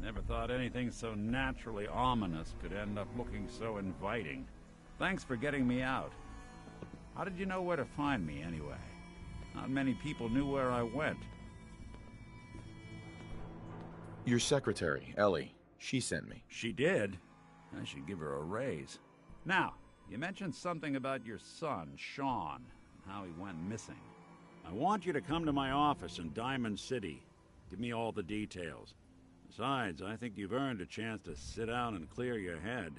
Never thought anything so naturally ominous could end up looking so inviting. Thanks for getting me out. How did you know where to find me, anyway? Not many people knew where I went. Your secretary, Ellie. She sent me. She did? I should give her a raise. Now, you mentioned something about your son, Sean, and how he went missing. I want you to come to my office in Diamond City. Give me all the details. Besides, I think you've earned a chance to sit down and clear your head.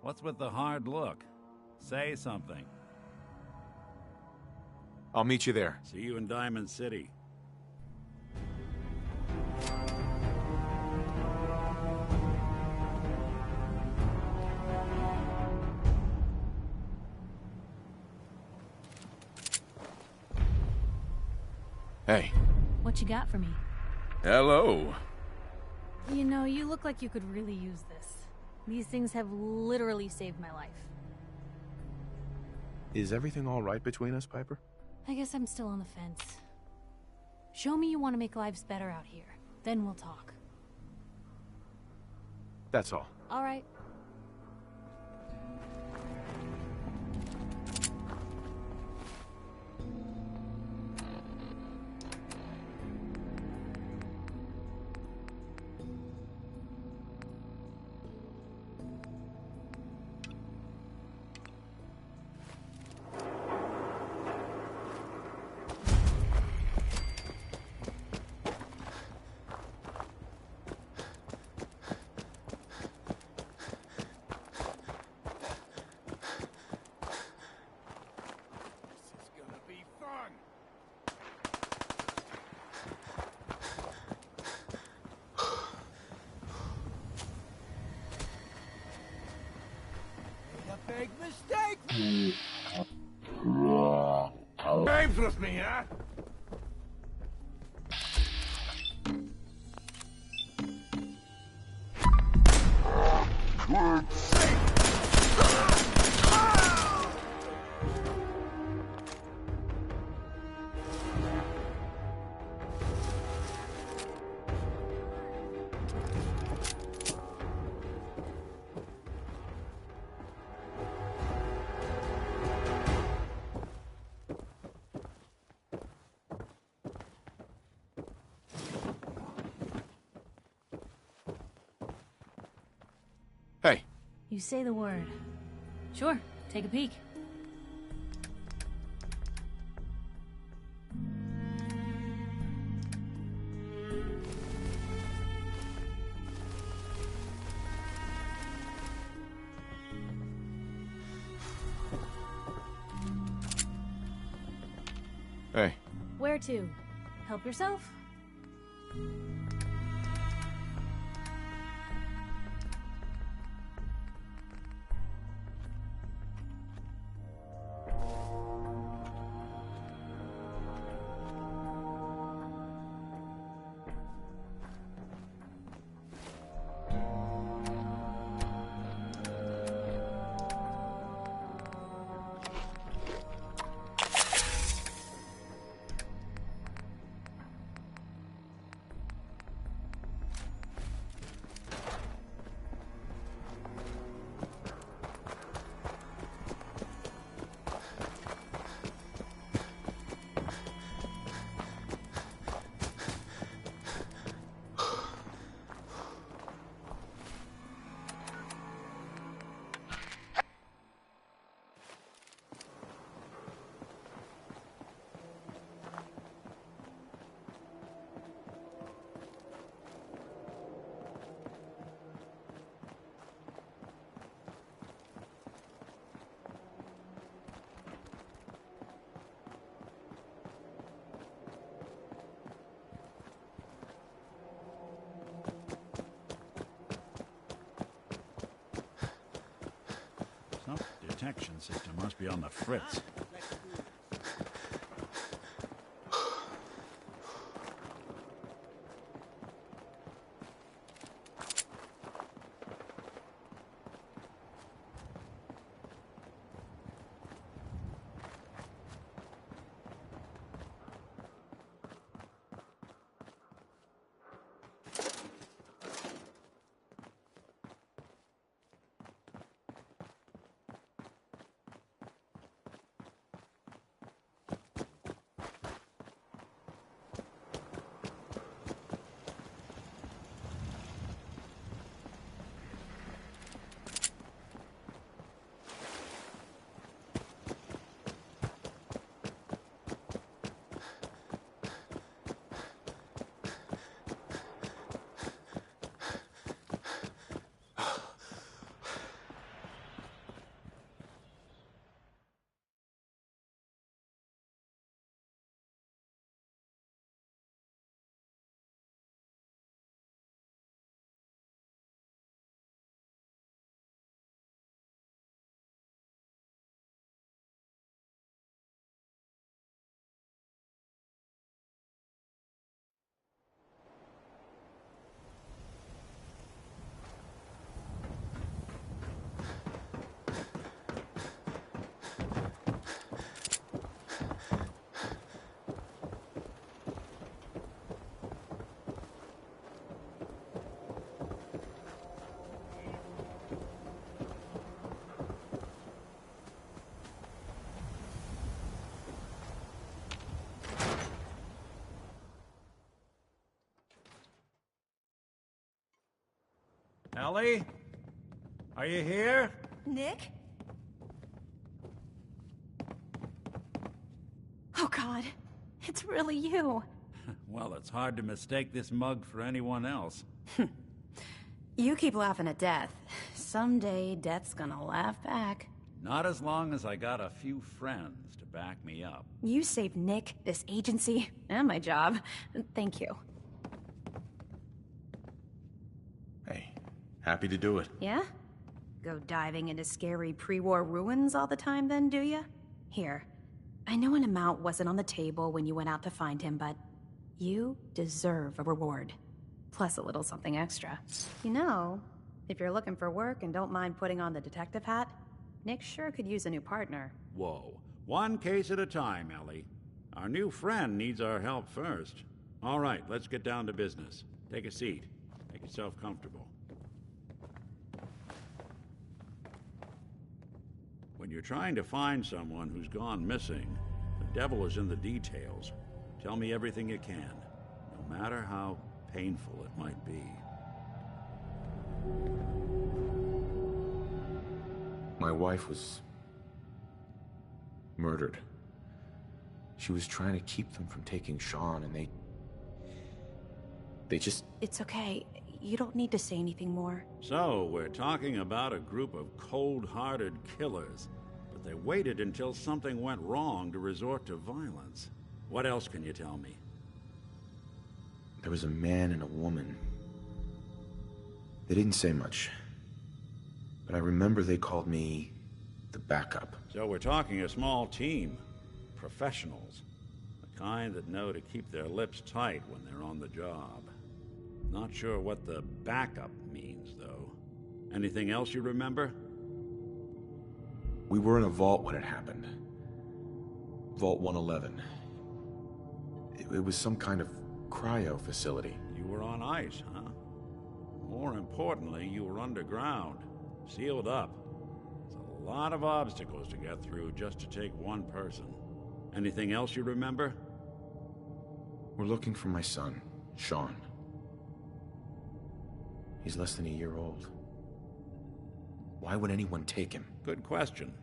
What's with the hard look? Say something. I'll meet you there. See you in Diamond City. Hey. What you got for me? Hello. You know, you look like you could really use this. These things have literally saved my life. Is everything all right between us, Piper? I guess I'm still on the fence. Show me you want to make lives better out here. Then we'll talk. That's all. All right. Big mistake! Games with me, huh? Hey. You say the word. Sure, take a peek. Hey. Where to? Help yourself? Some detection system must be on the fritz. Ellie? Are you here? Nick? Oh God, it's really you. Well, it's hard to mistake this mug for anyone else. You keep laughing at death. Someday, death's gonna laugh back. Not as long as I got a few friends to back me up. You saved Nick, this agency, and my job. Thank you. Hey, happy to do it. Yeah? Go diving into scary pre-war ruins all the time then, do ya? Here, I know an amount wasn't on the table when you went out to find him, but you deserve a reward. Plus a little something extra. You know, if you're looking for work and don't mind putting on the detective hat, Nick sure could use a new partner. Whoa. One case at a time, Ellie. Our new friend needs our help first. All right, let's get down to business. Take a seat. Make yourself comfortable. When you're trying to find someone who's gone missing, the devil is in the details. Tell me everything you can, no matter how painful it might be. My wife was murdered. She was trying to keep them from taking Sean, and they just... It's okay. You don't need to say anything more. So, we're talking about a group of cold-hearted killers, but they waited until something went wrong to resort to violence. What else can you tell me? There was a man and a woman. They didn't say much, but I remember they called me the backup. So we're talking a small team. Professionals. The kind that know to keep their lips tight when they're on the job. Not sure what the backup means, though. Anything else you remember? We were in a vault when it happened. Vault 111. It was some kind of cryo facility. You were on ice, huh? More importantly, you were underground. Sealed up. It's a lot of obstacles to get through just to take one person. Anything else you remember? We're looking for my son, Sean. He's less than a year old. Why would anyone take him? Good question.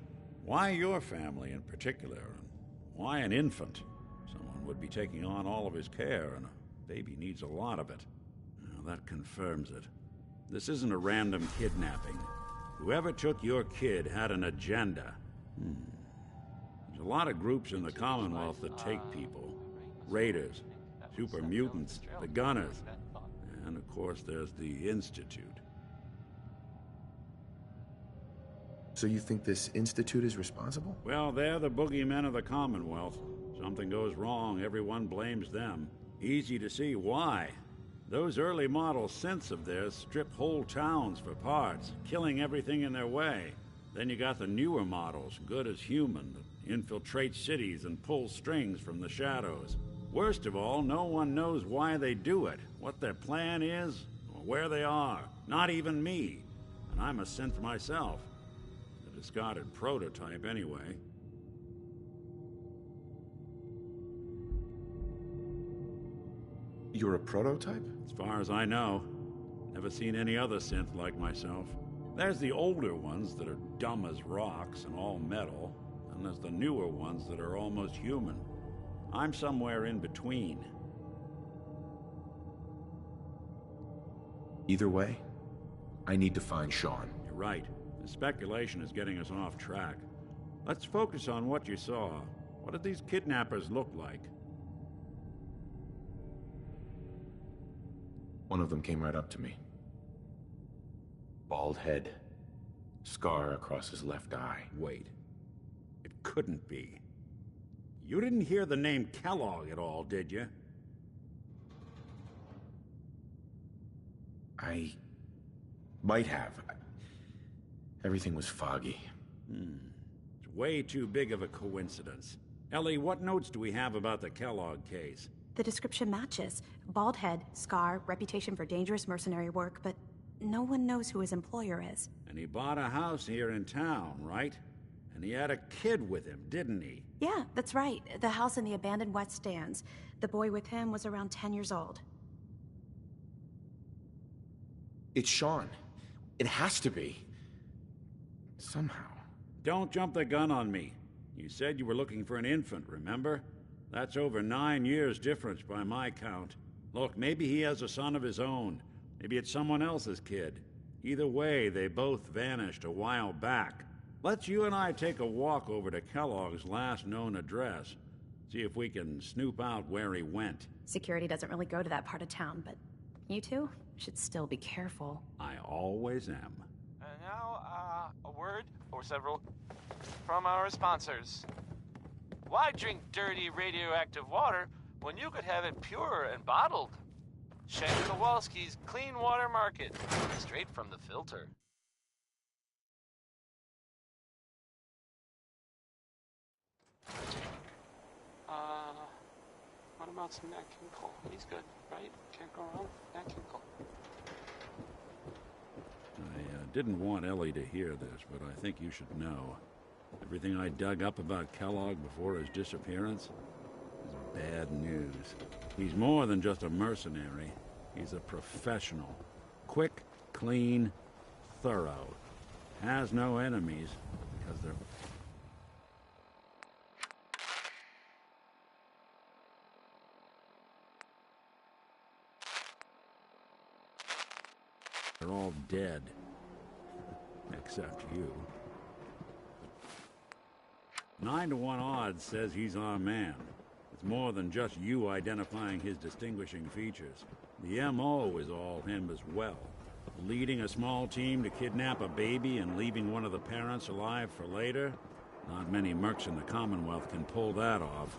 Why your family in particular? And why an infant? Someone would be taking on all of his care, and a baby needs a lot of it. Well, that confirms it. This isn't a random kidnapping. Whoever took your kid had an agenda. There's a lot of groups in the Commonwealth that take people. Raiders, super mutants, the Gunners, and of course there's the Institute. So you think this Institute is responsible? Well, they're the boogeymen of the Commonwealth. Something goes wrong, everyone blames them. Easy to see why. Those early model synths of theirs strip whole towns for parts, killing everything in their way. Then you got the newer models, good as human, that infiltrate cities and pull strings from the shadows. Worst of all, no one knows why they do it, what their plan is, or where they are. Not even me. And I'm a synth myself. A discarded prototype, anyway. You're a prototype? As far as I know. Never seen any other synth like myself. There's the older ones that are dumb as rocks and all metal, and there's the newer ones that are almost human. I'm somewhere in between. Either way, I need to find Sean. You're right. The speculation is getting us off track. Let's focus on what you saw. What did these kidnappers look like? One of them came right up to me. Bald head. Scar across his left eye. Wait. It couldn't be. You didn't hear the name Kellogg at all, did you? I might have. Everything was foggy. It's way too big of a coincidence. Ellie, what notes do we have about the Kellogg case? The description matches. Bald head, scar, reputation for dangerous mercenary work, but no one knows who his employer is. And he bought a house here in town, right? And he had a kid with him, didn't he? Yeah, that's right. The house in the abandoned West Stands. The boy with him was around 10 years old. It's Sean. It has to be. Somehow. Don't jump the gun on me. You said you were looking for an infant, remember? That's over 9 years difference by my count. Look, maybe he has a son of his own. Maybe it's someone else's kid. Either way, they both vanished a while back. Let's you and I take a walk over to Kellogg's last known address. See if we can snoop out where he went. Security doesn't really go to that part of town, but you two should still be careful. I always am. And now, a word, or several, from our sponsors. Why drink dirty radioactive water when you could have it pure and bottled? Shank Kowalski's Clean Water Market, straight from the filter. What about some Nat King Cole? He's good, right? Can't go wrong. Nat King Cole. I didn't want Ellie to hear this, but I think you should know. Everything I dug up about Kellogg before his disappearance is bad news. He's more than just a mercenary. He's a professional. Quick, clean, thorough. Has no enemies because they're all dead. Except you. 9 to 1 odds says he's our man. It's more than just you identifying his distinguishing features. The M.O. is all him as well. Leading a small team to kidnap a baby and leaving one of the parents alive for later? Not many mercs in the Commonwealth can pull that off.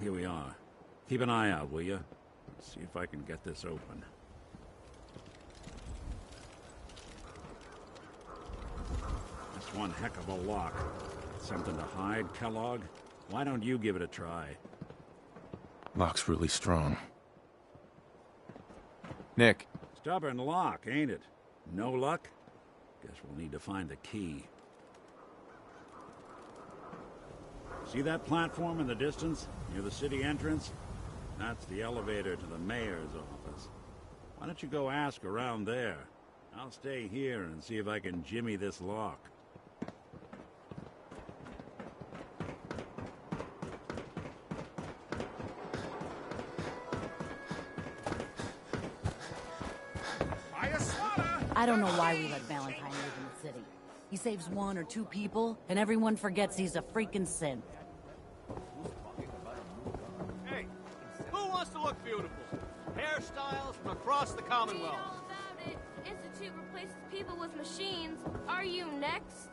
Here we are. Keep an eye out, will you? See if I can get this open. That's one heck of a lock. Something to hide, Kellogg? Why don't you give it a try? Lock's really strong. Nick. Stubborn lock, ain't it? No luck? Guess we'll need to find the key. See that platform in the distance, near the city entrance? That's the elevator to the mayor's office. Why don't you go ask around there? I'll stay here and see if I can jimmy this lock. I don't know why we let Valentine live in the city. He saves 1 or 2 people, and everyone forgets he's a freaking synth. Hey, who wants to look beautiful? Hairstyles from across the Commonwealth. Read all about it. Institute replaces people with machines. Are you next?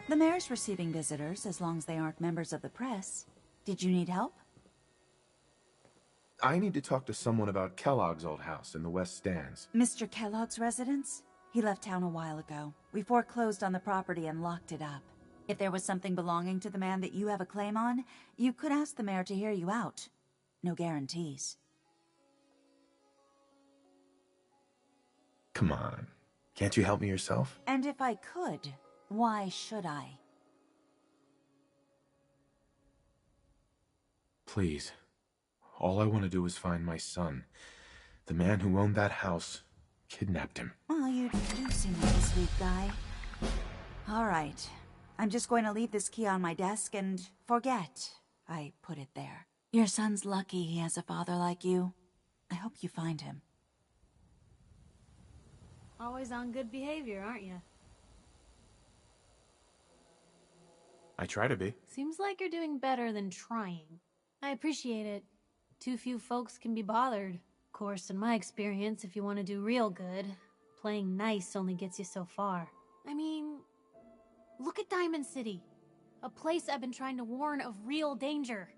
The mayor's receiving visitors as long as they aren't members of the press. Did you need help? I need to talk to someone about Kellogg's old house in the West Stands. Mr. Kellogg's residence? He left town a while ago. We foreclosed on the property and locked it up. If there was something belonging to the man that you have a claim on, you could ask the mayor to hear you out. No guarantees. Come on. Can't you help me yourself? And if I could, why should I? Please. All I want to do is find my son. The man who owned that house kidnapped him. Well, you do seem like a sweet guy. All right. I'm just going to leave this key on my desk and forget I put it there. Your son's lucky he has a father like you. I hope you find him. Always on good behavior, aren't you? I try to be. Seems like you're doing better than trying. I appreciate it. Too few folks can be bothered. Of course, in my experience, if you want to do real good, playing nice only gets you so far. I mean, look at Diamond City. A place I've been trying to warn of real danger.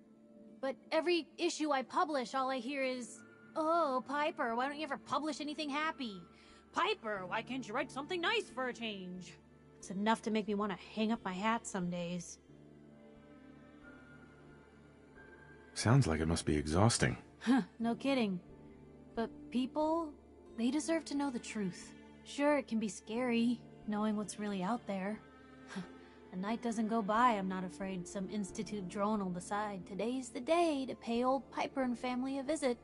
But every issue I publish, all I hear is, "Oh, Piper, why don't you ever publish anything happy? Piper, why can't you write something nice for a change?" It's enough to make me want to hang up my hat some days. Sounds like it must be exhausting. Huh, no kidding. But people, they deserve to know the truth. Sure, it can be scary, knowing what's really out there. A night doesn't go by, I'm not afraid some Institute drone will decide today's the day to pay old Piper and family a visit.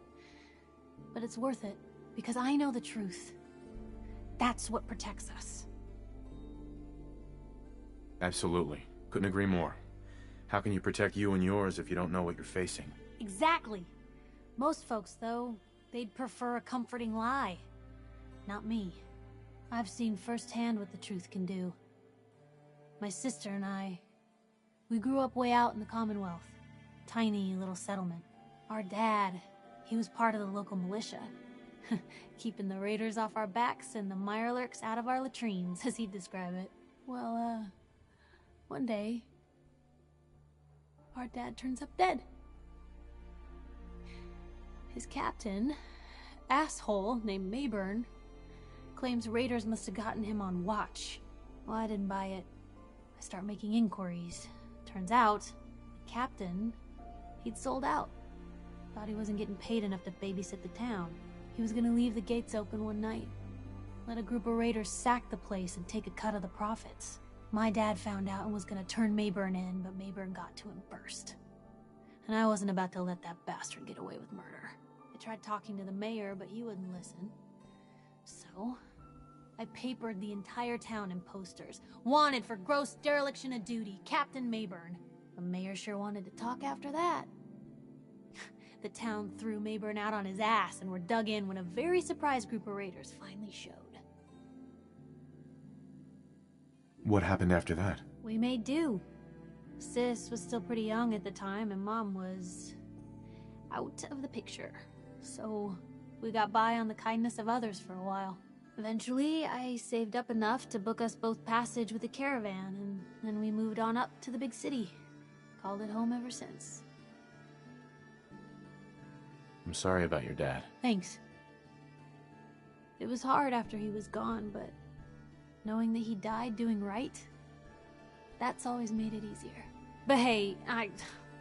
But it's worth it, because I know the truth. That's what protects us. Absolutely. Couldn't agree more. How can you protect you and yours if you don't know what you're facing? Exactly. Most folks, though, they'd prefer a comforting lie. Not me. I've seen firsthand what the truth can do. My sister and I, we grew up way out in the Commonwealth. Tiny little settlement. Our dad, he was part of the local militia. Keeping the raiders off our backs and the mirelurks out of our latrines, as he'd describe it. Well, one day, our dad turns up dead. His captain, asshole named Mayburn, claims raiders must have gotten him on watch. Well, I didn't buy it. I start making inquiries. Turns out, the captain, he'd sold out. Thought he wasn't getting paid enough to babysit the town. He was gonna leave the gates open one night. Let a group of raiders sack the place and take a cut of the profits. My dad found out and was gonna turn Mayburn in, but Mayburn got to him first. And I wasn't about to let that bastard get away with murder. I tried talking to the mayor, but he wouldn't listen. So, I papered the entire town in posters. Wanted for gross dereliction of duty, Captain Mayburn. The mayor sure wanted to talk after that. The town threw Mayburn out on his ass and were dug in when a very surprised group of raiders finally showed. What happened after that? We made do. Sis was still pretty young at the time, and Mom was out of the picture. So we got by on the kindness of others for a while. Eventually, I saved up enough to book us both passage with a caravan, and then we moved on up to the big city. Called it home ever since. I'm sorry about your dad. Thanks. It was hard after he was gone, but knowing that he died doing right, that's always made it easier. But hey,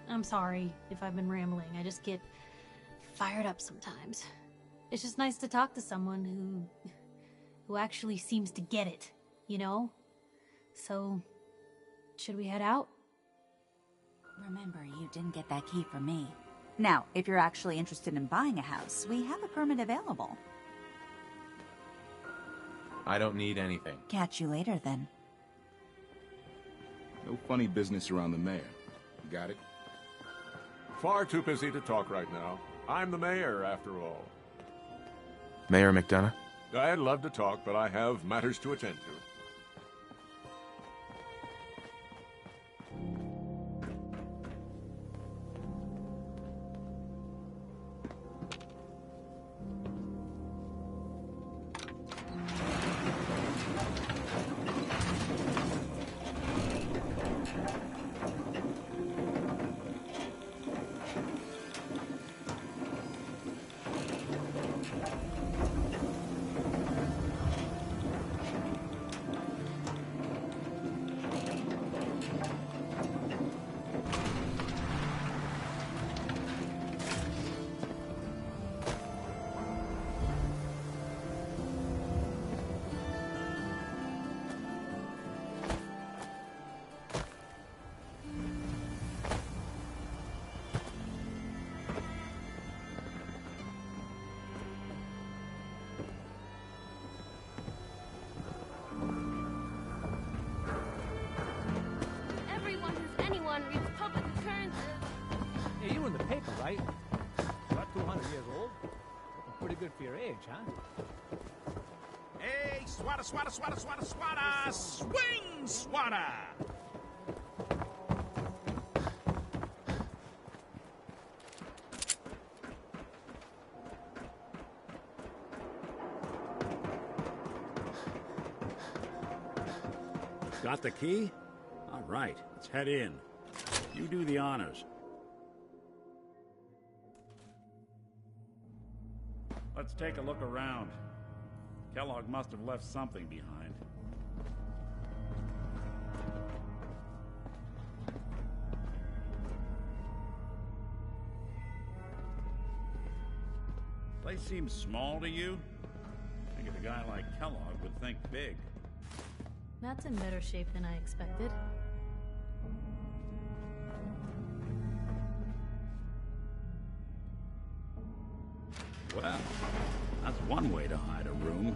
I'm sorry if I've been rambling. I just get fired up sometimes. It's just nice to talk to someone who actually seems to get it, you know? So, should we head out? Remember, you didn't get that key from me. Now, if you're actually interested in buying a house, we have a permit available. I don't need anything. Catch you later, then. No funny business around the mayor. You got it? Far too busy to talk right now. I'm the mayor, after all. Mayor McDonough? I'd love to talk, but I have matters to attend to. Reads public occurrences. Hey, you in the paper, right? About 200 years old. Looking pretty good for your age, huh? Hey, swatter, swatter, swatter, swatter, swatter! Swing, swatter! Got the key? All right, let's head in. You do the honors. Let's take a look around. Kellogg must have left something behind. Place seems small to you? I think a guy like Kellogg would think big. That's in better shape than I expected. Well, that's one way to hide a room.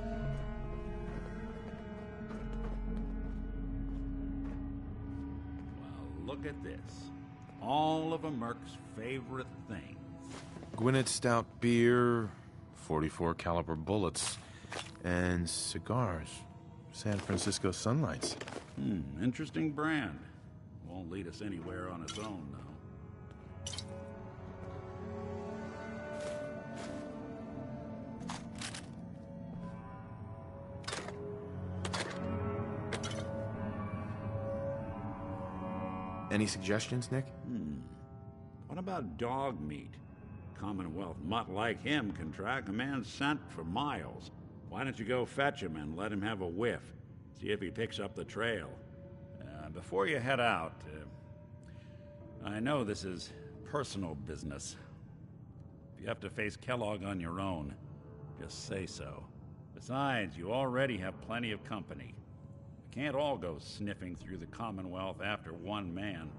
Well, look at this. All of a Merc's favorite things. Gwinnett Stout beer, 44 caliber bullets, and cigars. San Francisco Sunlights. Interesting brand. Won't lead us anywhere on its own, though. Any suggestions, Nick? What about dog meat? Commonwealth mutt like him can track a man's scent for miles. Why don't you go fetch him and let him have a whiff? See if he picks up the trail. Before you head out, I know this is personal business. If you have to face Kellogg on your own, just say so. Besides, you already have plenty of company. We can't all go sniffing through the Commonwealth after one man.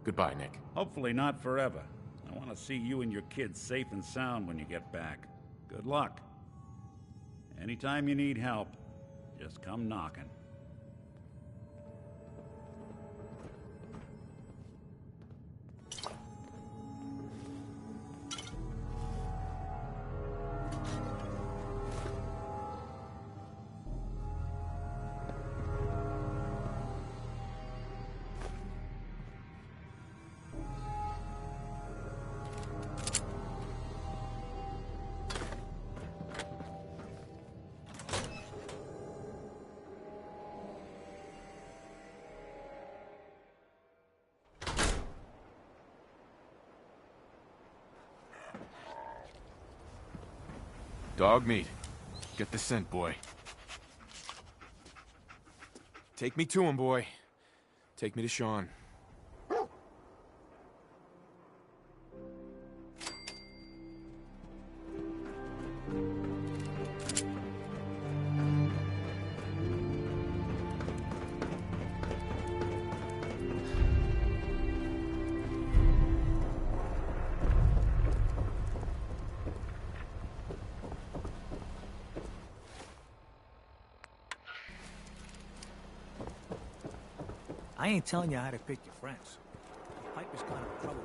Goodbye, Nick. Hopefully not forever. I want to see you and your kids safe and sound when you get back. Good luck. Anytime you need help, just come knocking. Dog meat. Get the scent, boy. Take me to him, boy. Take me to Sean. I ain't telling you how to pick your friends. Pipe is kind of trouble.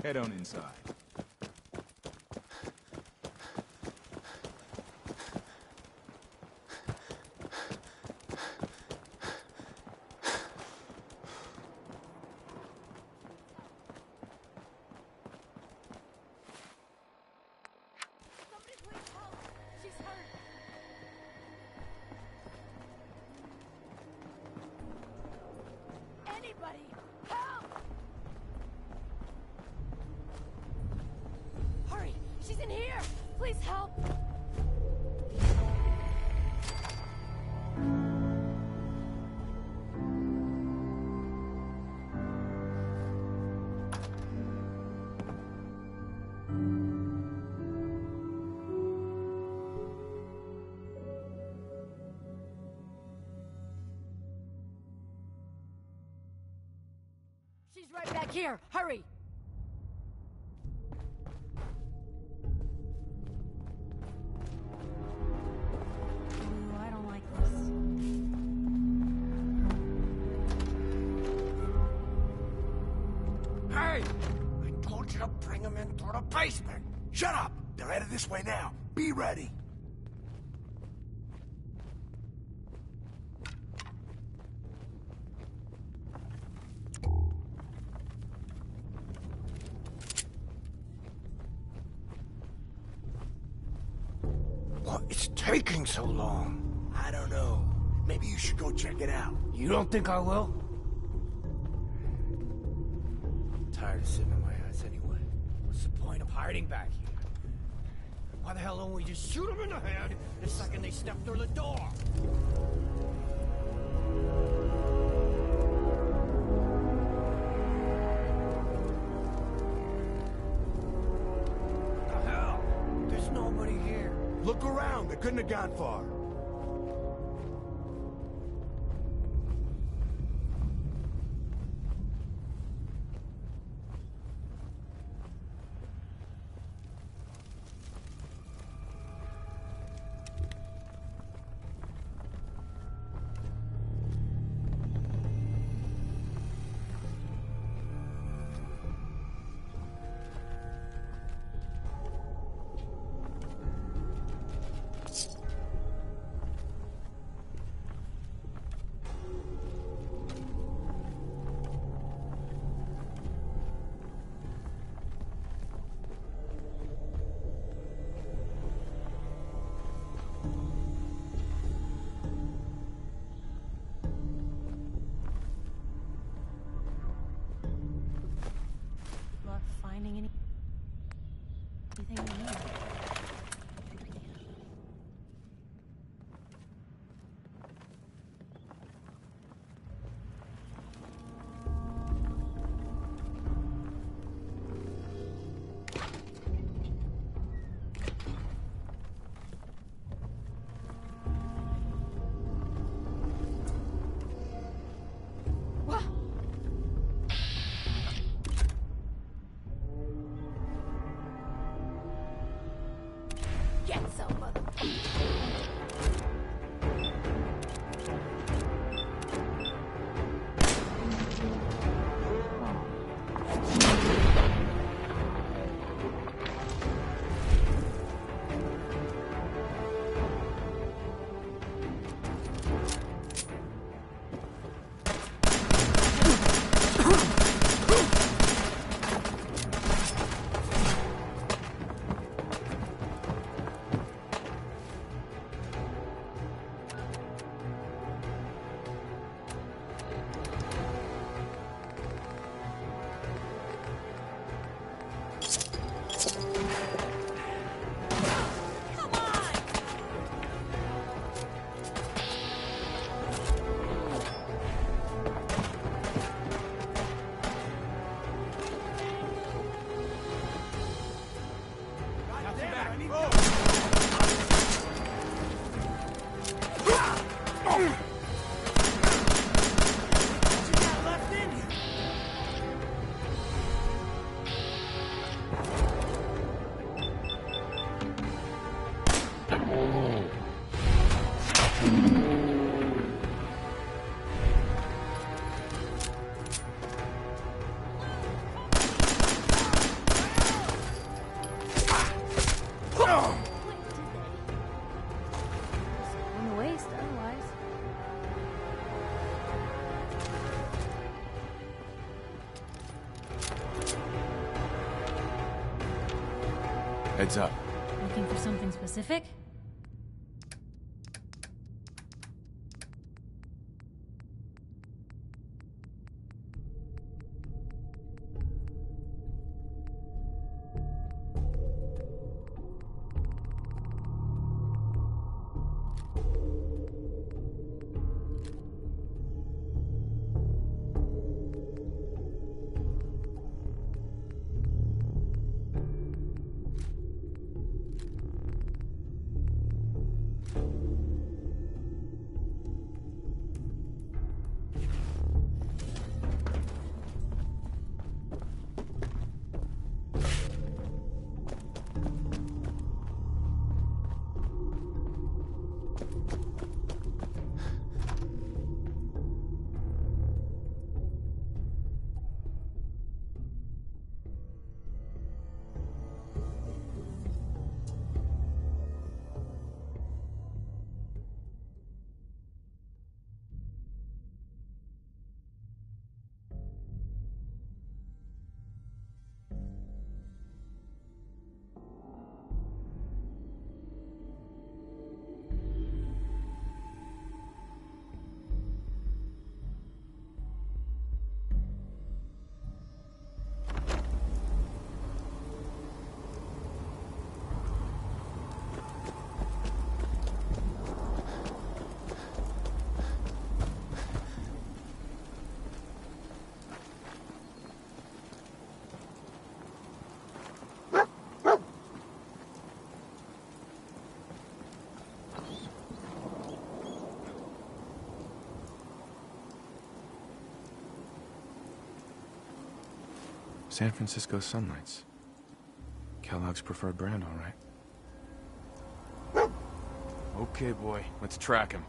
Head on inside. Somebody please help! She's hurt! Anybody! Help! Hurry! She's in here! Please help! Back here! Hurry! Ooh, I don't like this. Hey! I told you to bring them in through the basement. Shut up! They're headed this way now. Be ready. What's taking so long? I don't know. Maybe you should go check it out. You don't think I will? I'm tired of sitting in my ass anyway. What's the point of hiding back here? Why the hell don't we just shoot them in the head the second they step through the door? What the hell? There's nobody here. Look around. They couldn't have gone far. Luck finding anything you need. Get some on the waist otherwise. Heads up. Looking for something specific? San Francisco Sunlights. Kellogg's preferred brand, all right. Okay, boy, let's track him.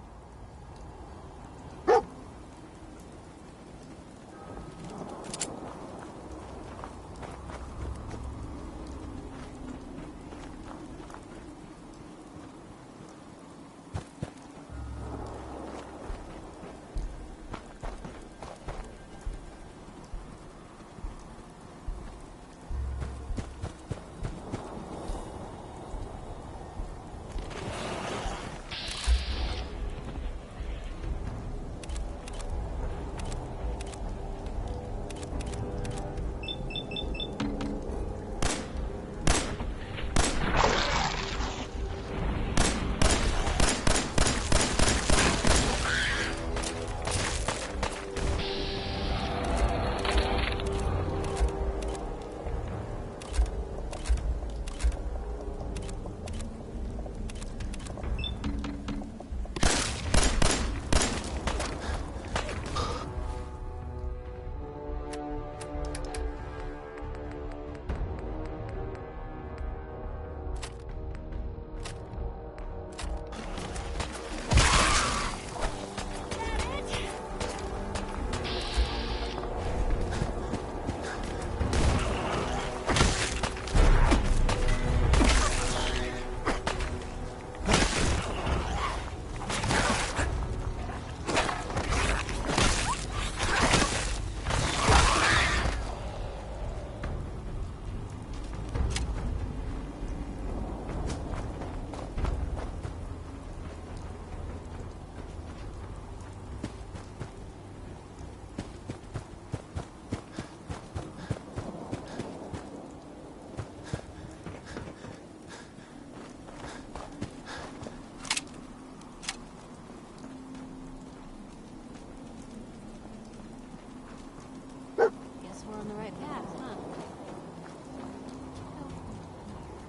On the right path,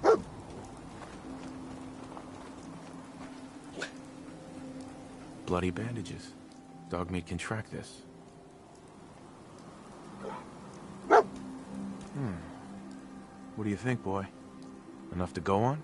huh? Bloody bandages. Dog meat can track this. What do you think, boy? Enough to go on?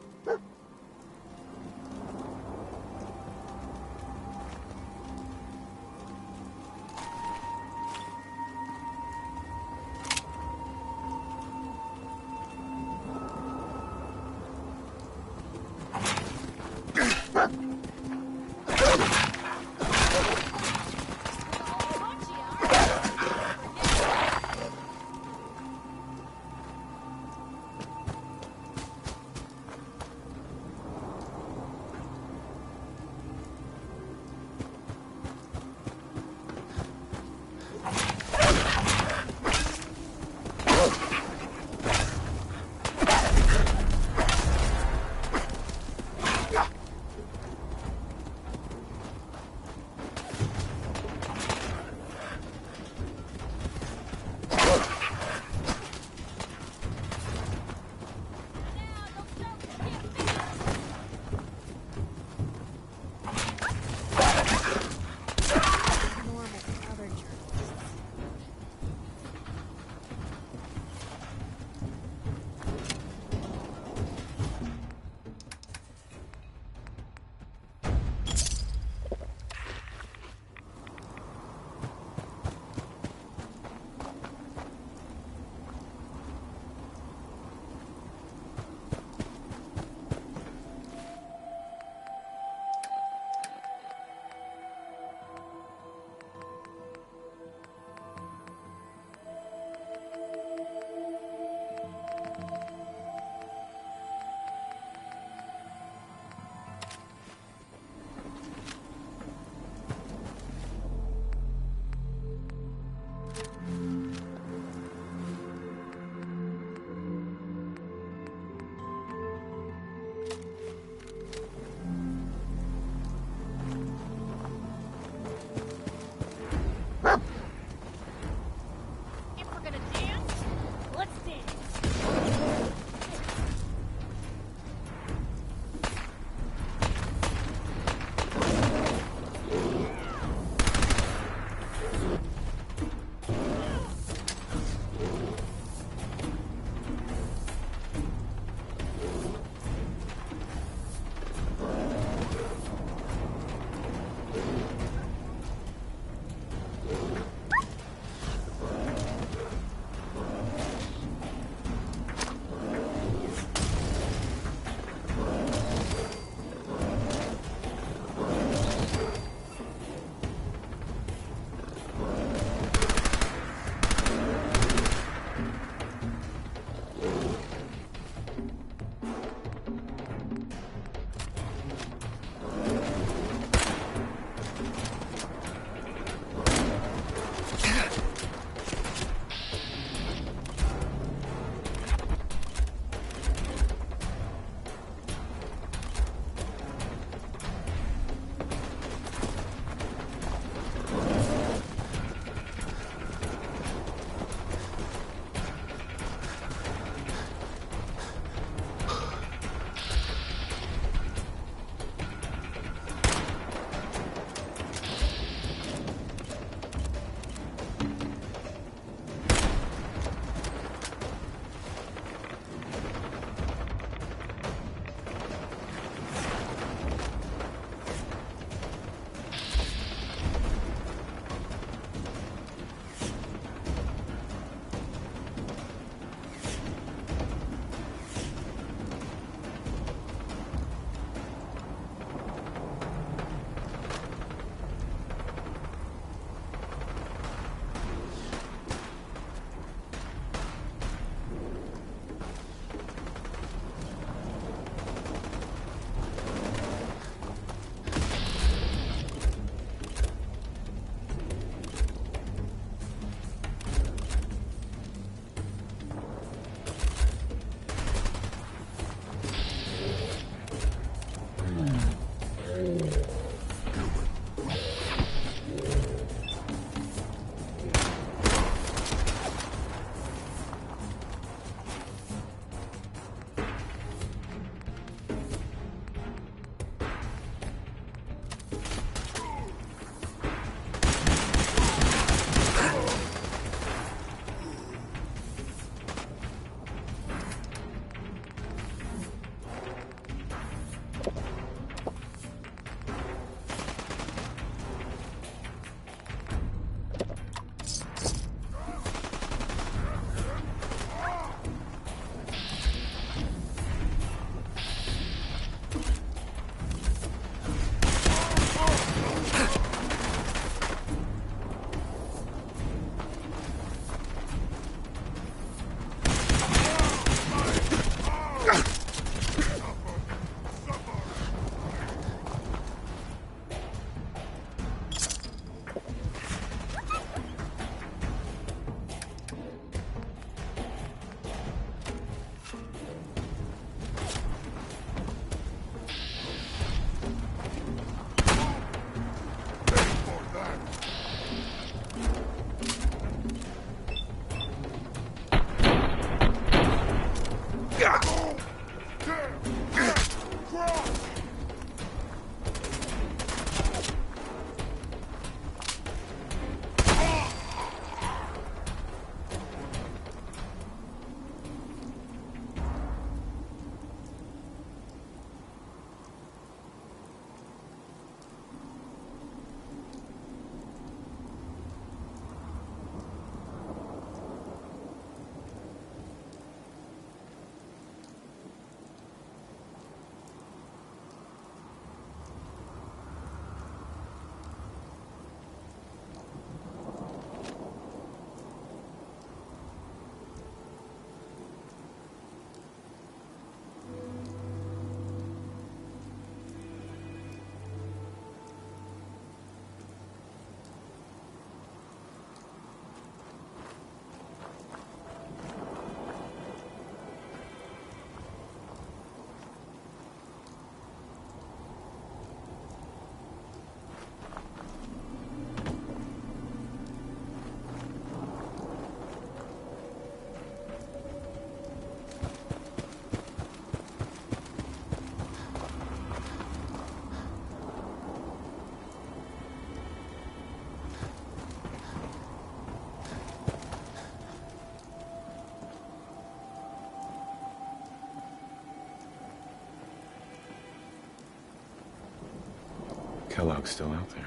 Kellogg's still out there.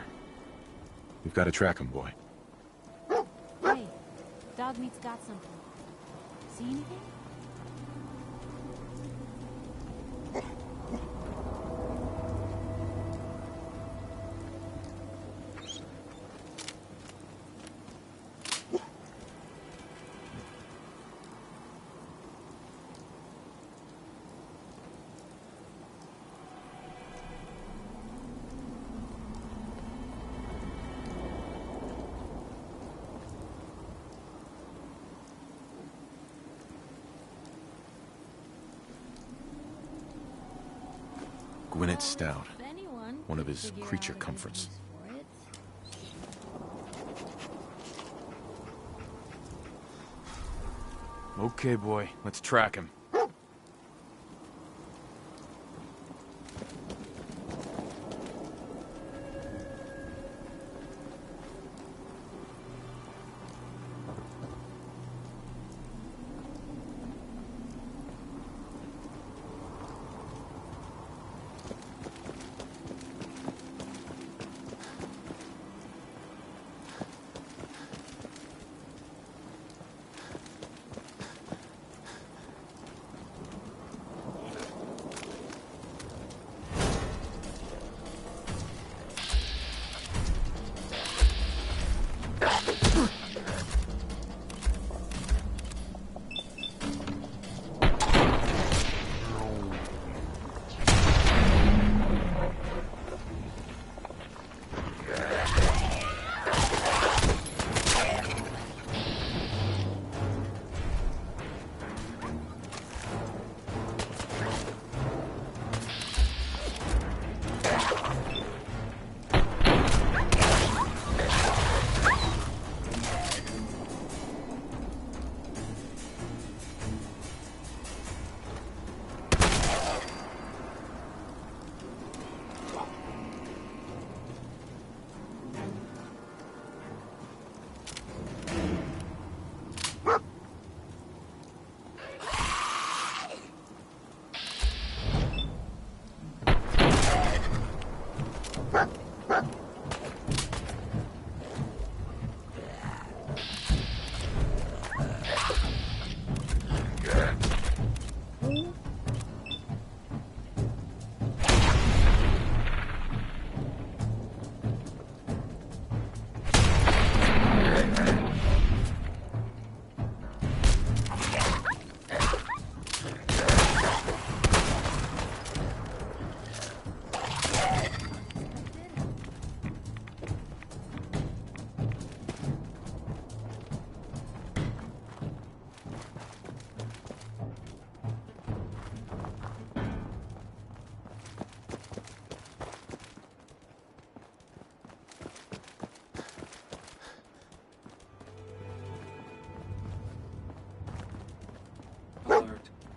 We've got to track him, boy. Hey, dog meat's got something. See anything? Gwyneth Stout. One of his creature comforts. Okay, boy. Let's track him.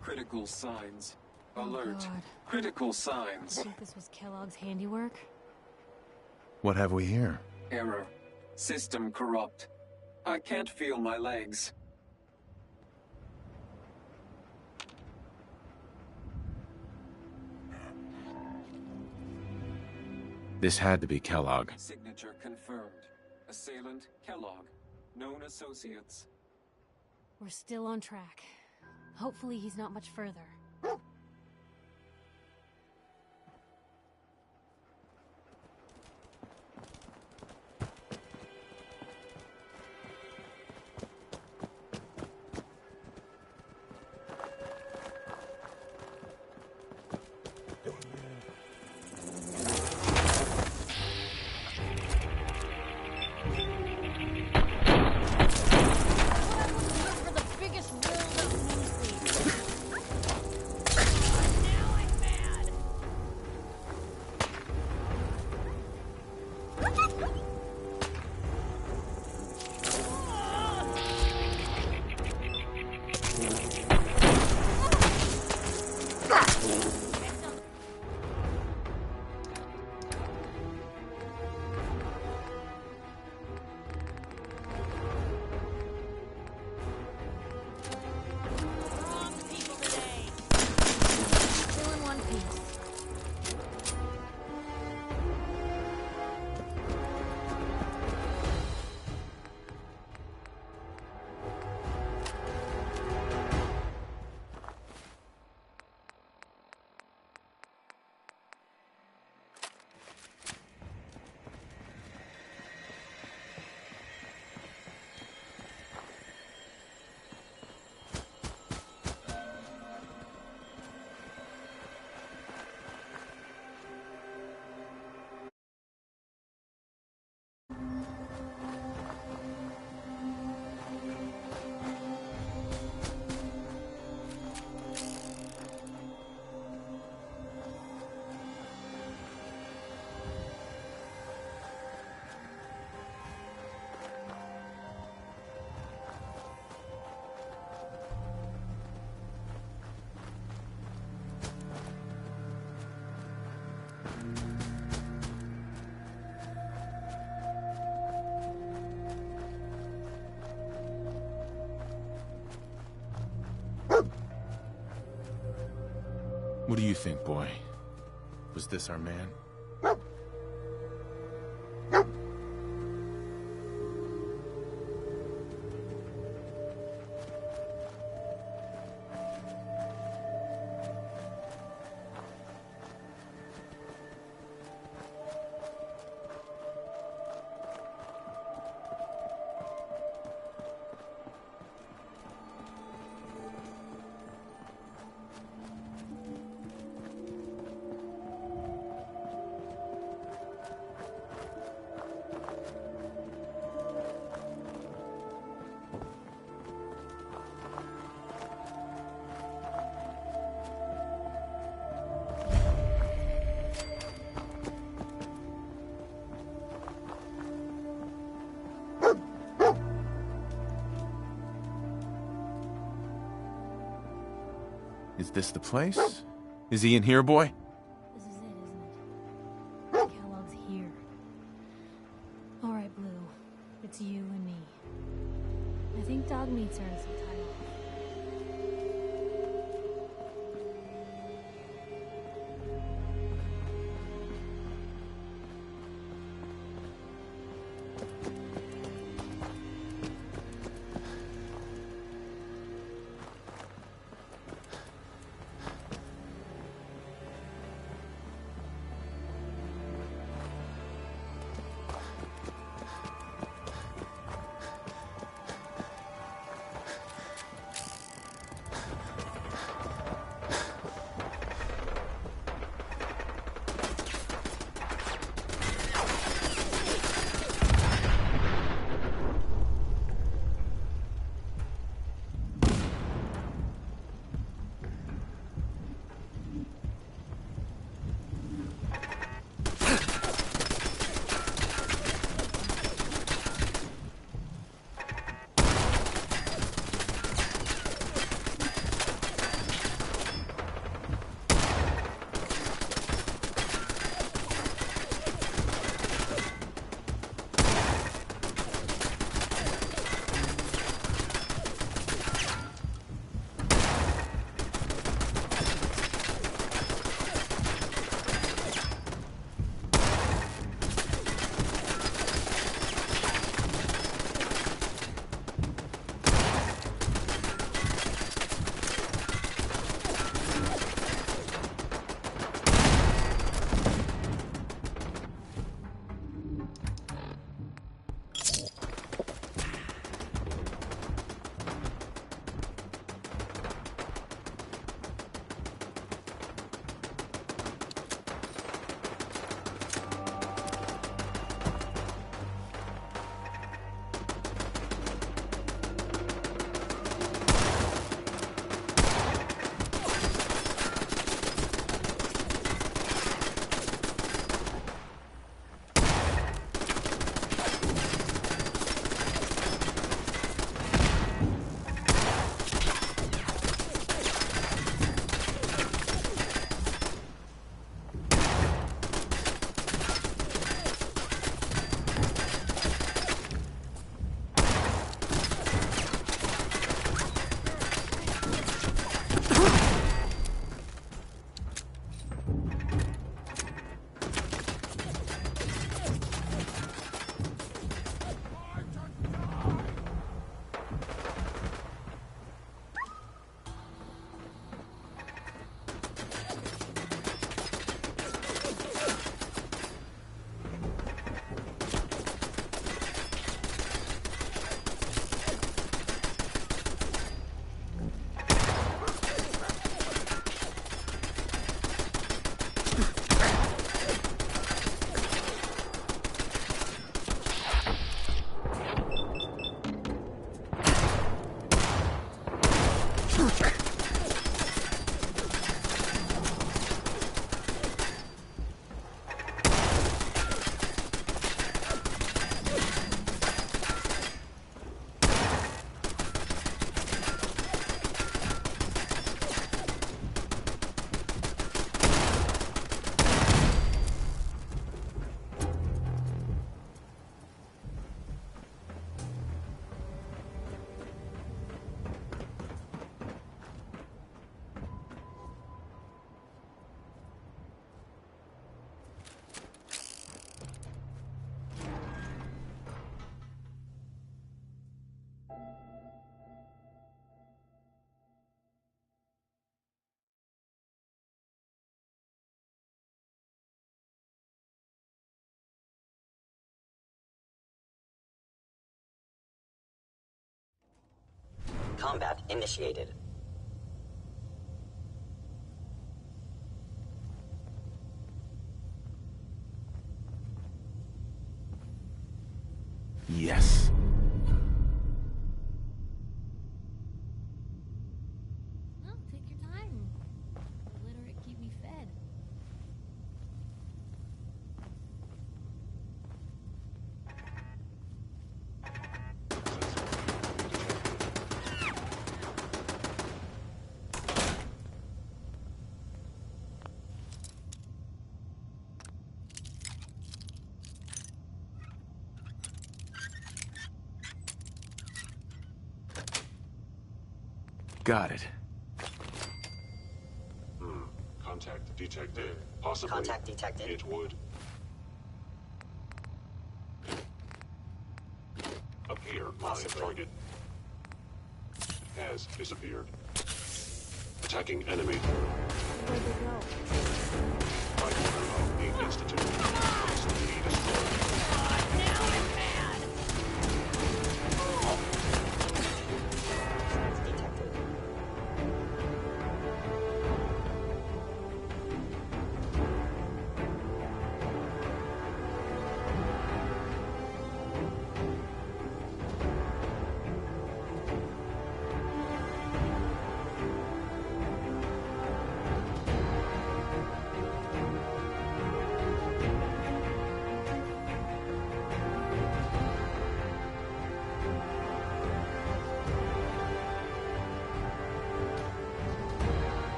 Critical signs. Alert. God. Critical signs. I think this was Kellogg's handiwork. What have we here? Error. System corrupt. I can't feel my legs. This had to be Kellogg. Signature confirmed. Assailant Kellogg. Known associates. We're still on track. Hopefully he's not much further. For the biggest rolled up What do you think, boy? Was this our man? Is this the place? Is he in here, boy? This is it, isn't it? Kellogg's here. All right, Blue. It's you and me. I think dog meat's earned some time off. Combat initiated. Yes. No, take your time. Illiterate keep me fed. Got it. Contact detected. Possibly. Contact detected. It would appear my target has disappeared. Attacking enemy. Where'd they go? By order of the Institute. Must be destroyed. Now I'm mad!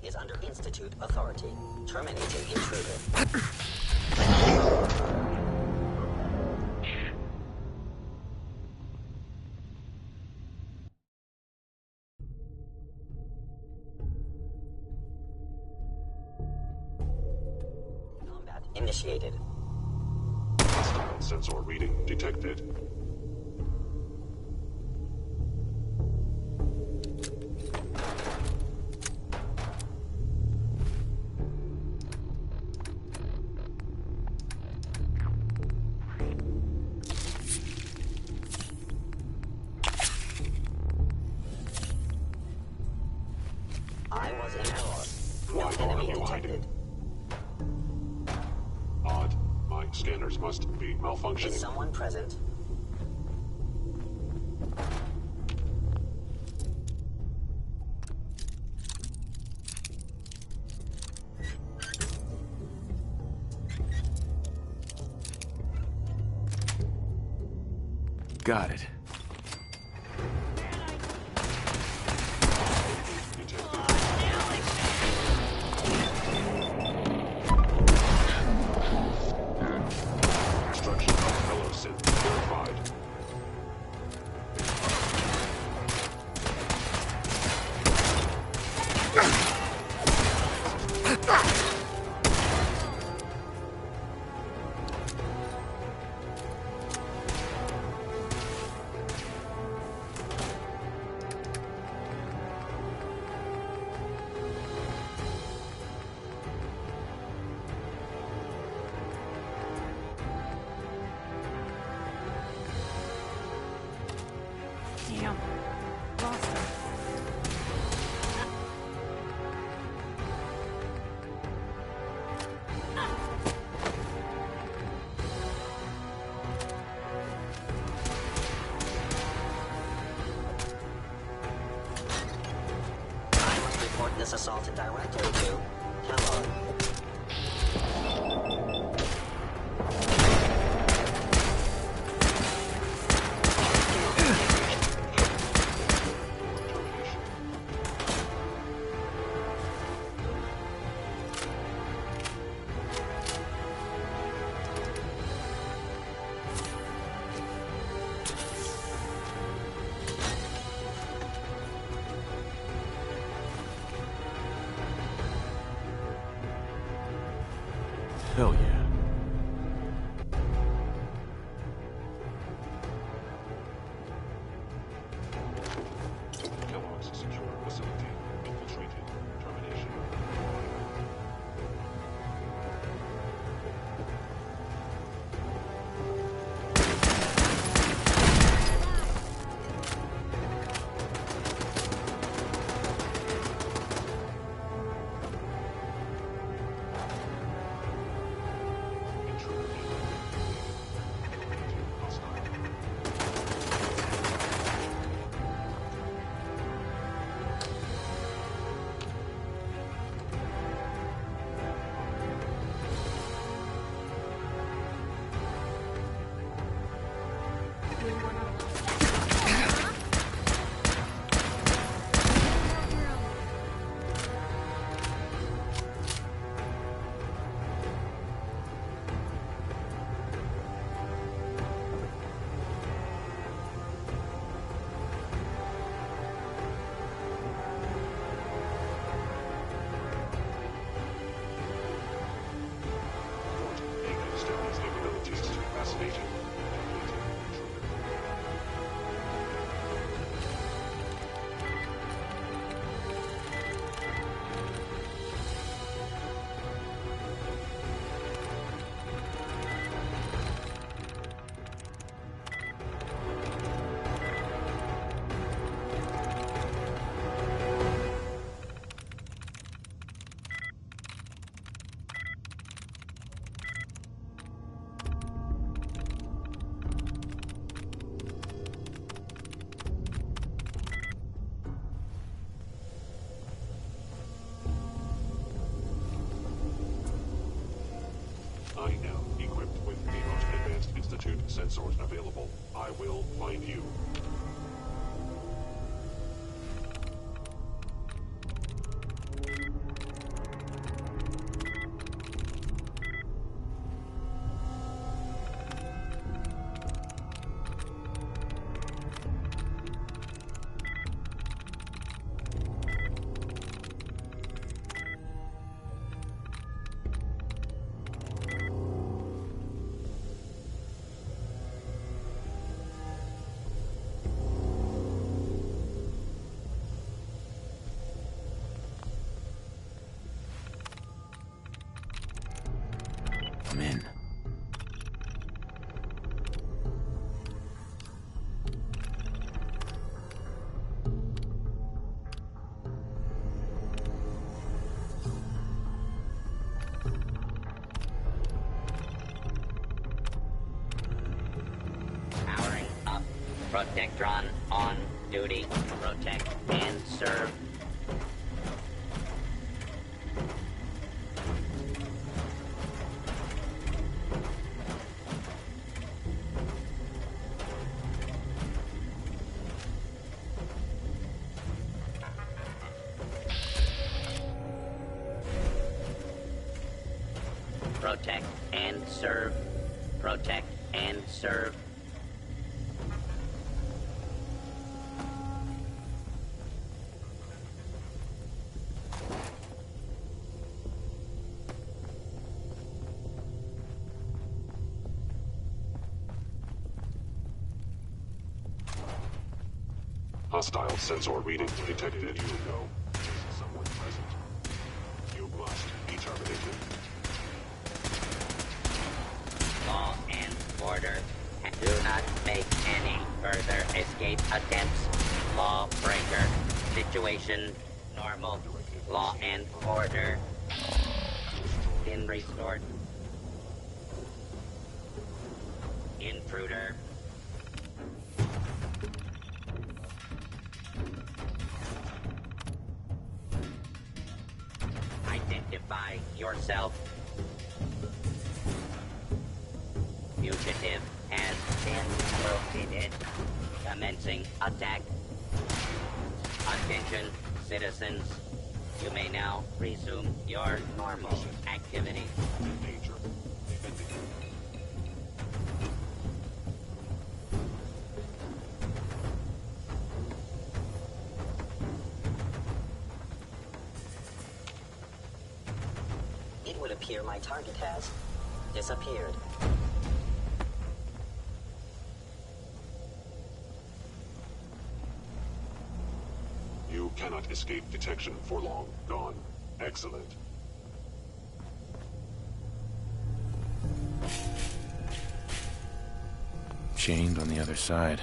is under Institute authority. Terminating intruder. Combat initiated. Hostile sensor reading detected. I was in error. Why are you hiding? Odd. My scanners must be malfunctioning. Is someone present? Got it. Extraction of Helosynth verified. this assault directly to Kellogg. Hell yeah. Kellogg's secure facility. Infiltrated. Termination. I am equipped with the most advanced Institute sensors available. I will find you. I'm in. Powering up. Protectron on duty. Protect and serve. Protect and serve. Protect and serve. Hostile sensor readings detected. You know someone present. You must be terminated. Law and order. Do not make any further escape attempts. Lawbreaker. Situation normal. Law and order. Been restored. Intruder. Identify yourself. Fugitive has been located. Commencing attack. Attention, citizens. You may now resume your normal activity. Danger. It would appear my target has disappeared. You cannot escape detection for long. Gone. Excellent. Chained on the other side.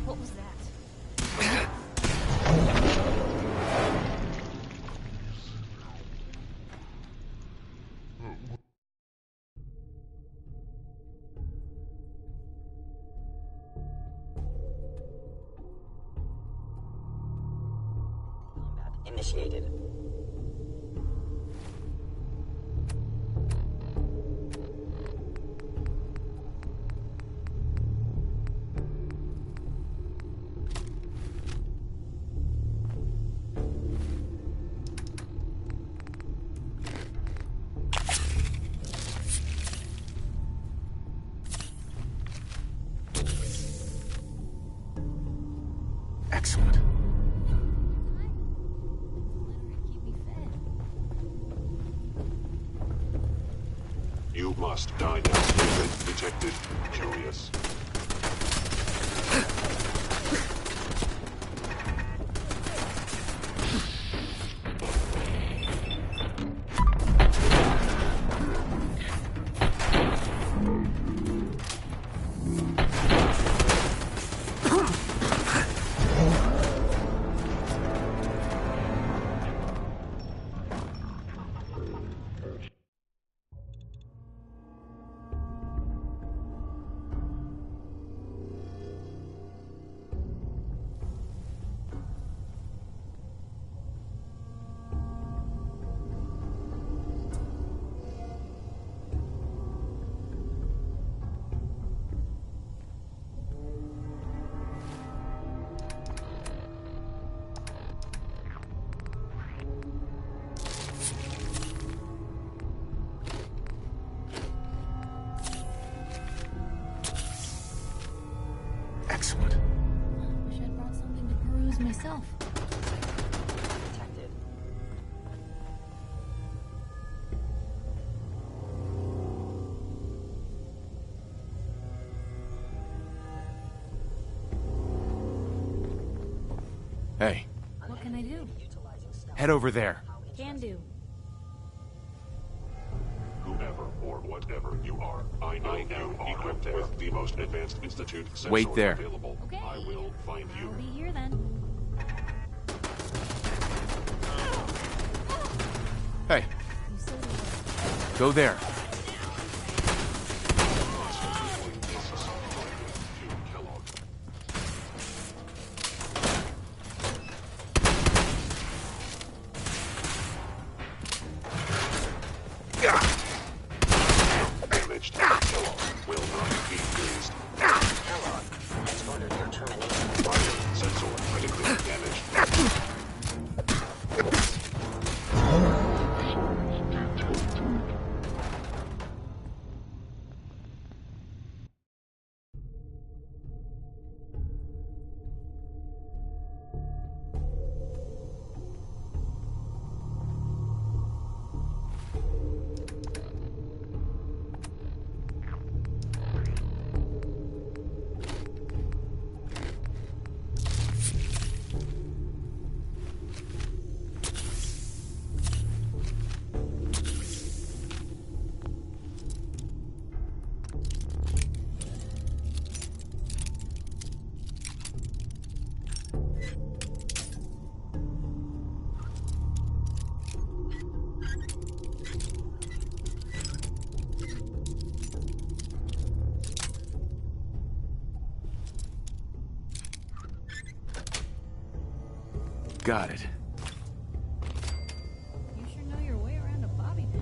What was that? Combat initiated. Excellent. You must die now. Detected. Curious. Excellent. Wish I'd brought something to peruse myself. Detected. Hey, What can I do? head over there. Can do. Whoever or whatever you are, I know you are equipped with the most advanced Institute sensor Wait there. available. Okay. I will find you. I'll be here then. Hey, You said it was. go there. Damaged. Kellogg will not be used. Kellogg has ordered your termination. Roger. Sensor critically damaged. Got it. You sure know your way around a bobby pin.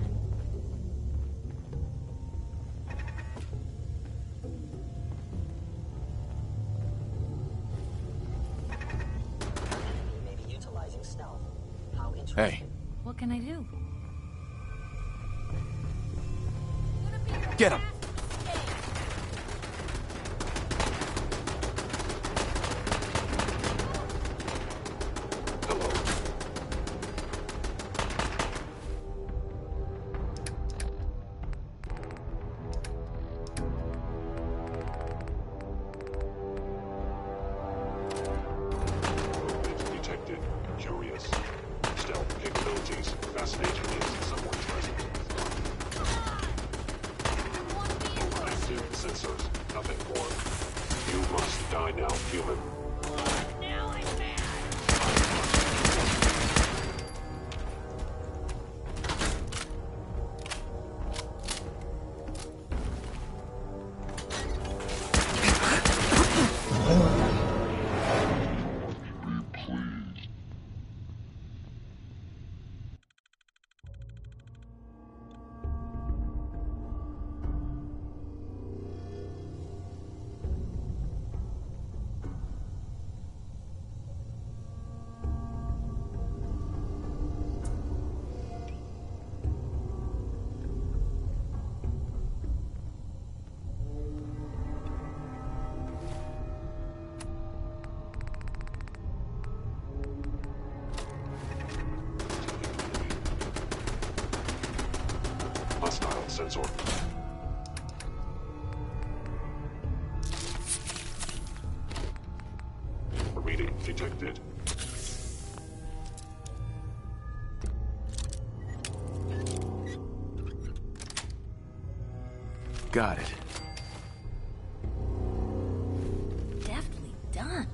Maybe utilizing stealth. How interesting. Hey, What can I do? get him! Detected. Curious. Stealth capabilities. Fascinating is someone present. Active sensors. Nothing more. You must die now, human. Hostile sensor. Reading detected. Got it. Deftly done.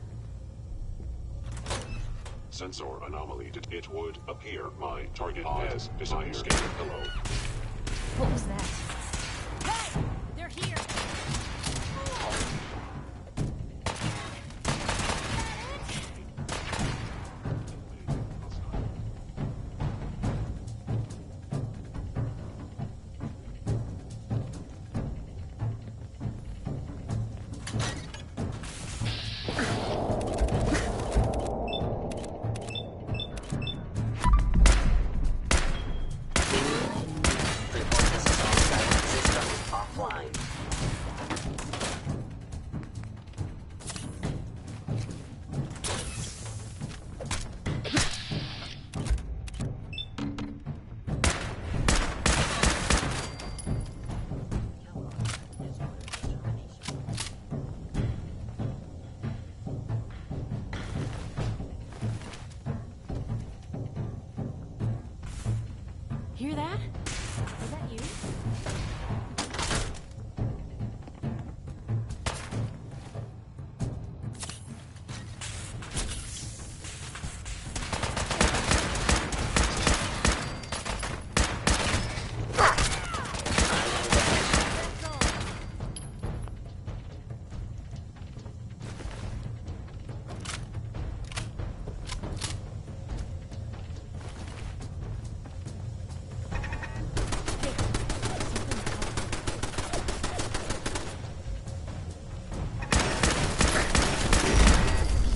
Sensor anomaly. It would appear my target has disappeared. Hello. What was that? Hey! They're here! Hear that? Is that you?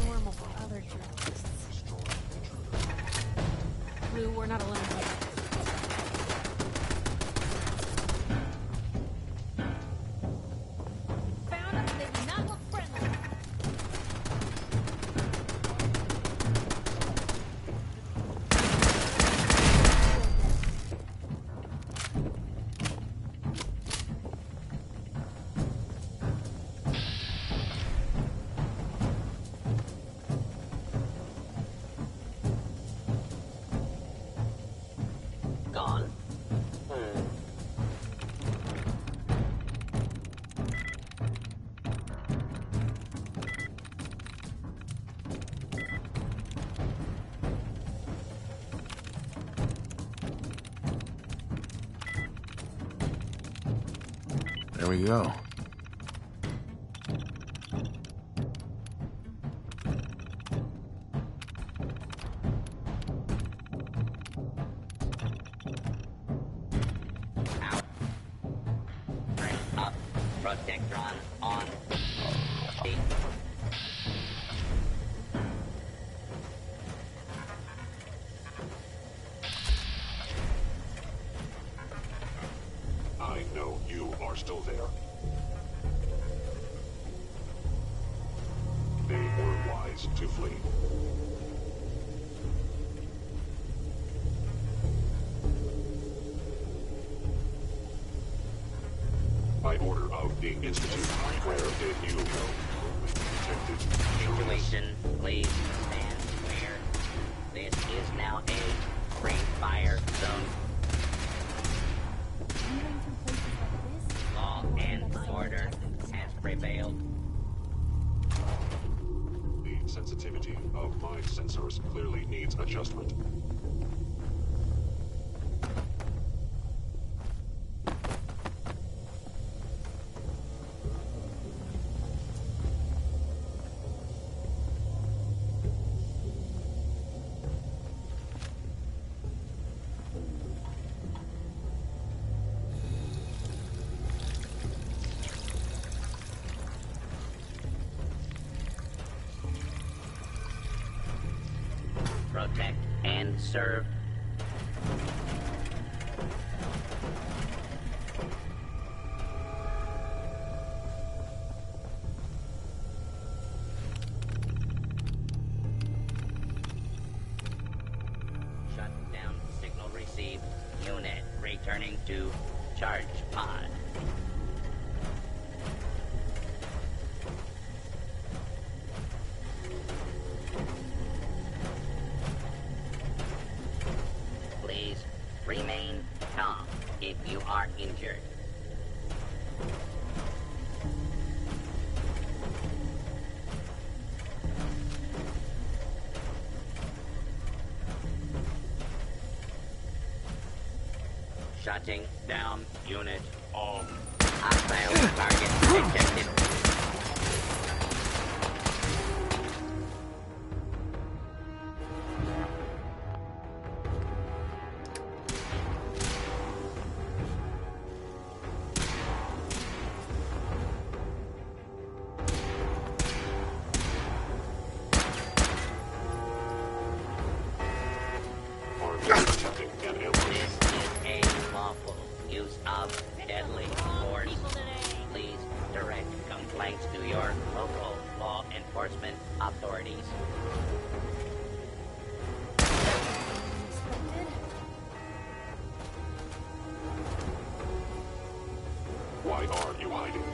Normal for other journalists. Lou, we're not alone here. Found them, they do not look friendly. Gone. There we go. Protectron on. I know you are still there. They were wise to flee. By order of the Institute, where did you go? Situation, please stand clear. This is now a free fire zone. Law and order has prevailed. The sensitivity of my sensors clearly needs adjustment. Protect and serve. Shut down signal received. Unit returning to charge pod. Remain calm if you are injured. Shutting down unit on. Hostile target detected. To your local law enforcement authorities. Why are you hiding?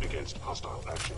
Against hostile action.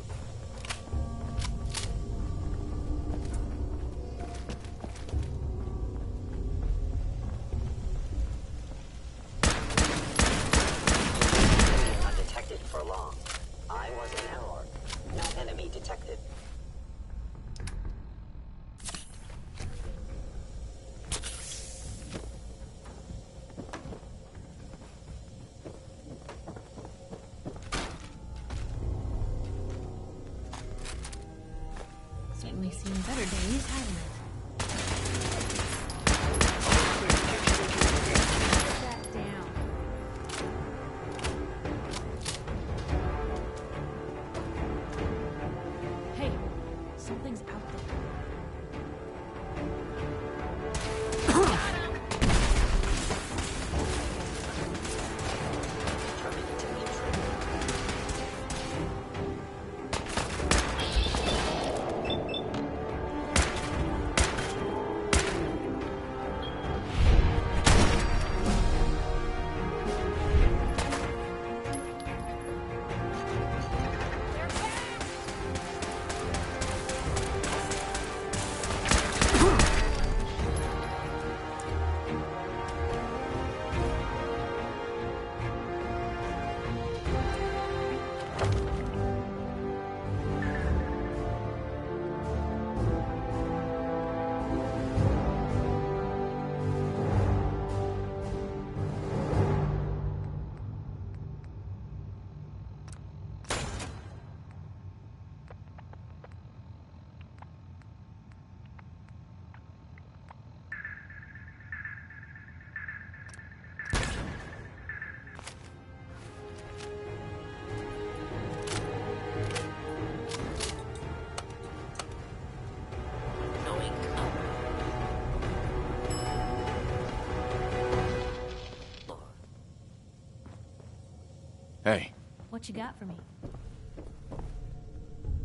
Hey, What you got for me?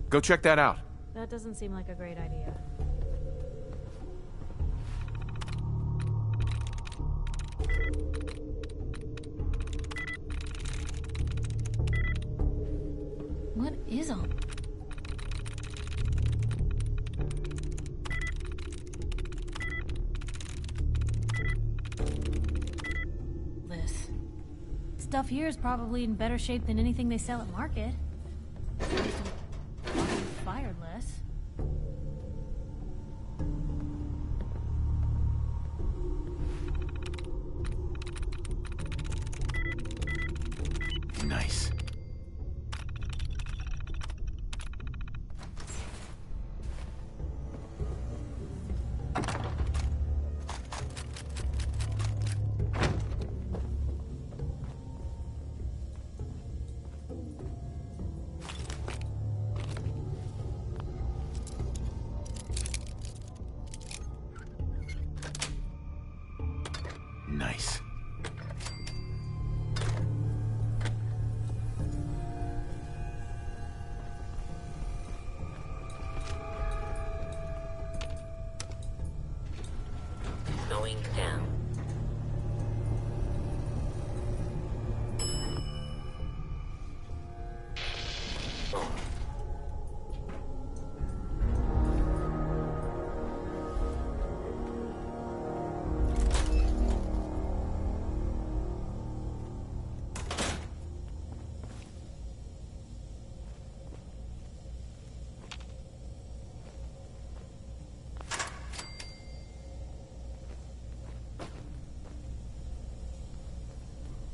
go check that out. That doesn't seem like a great idea. What is on? This stuff here is probably in better shape than anything they sell at market. Fired less. Nice. Nice. Going down.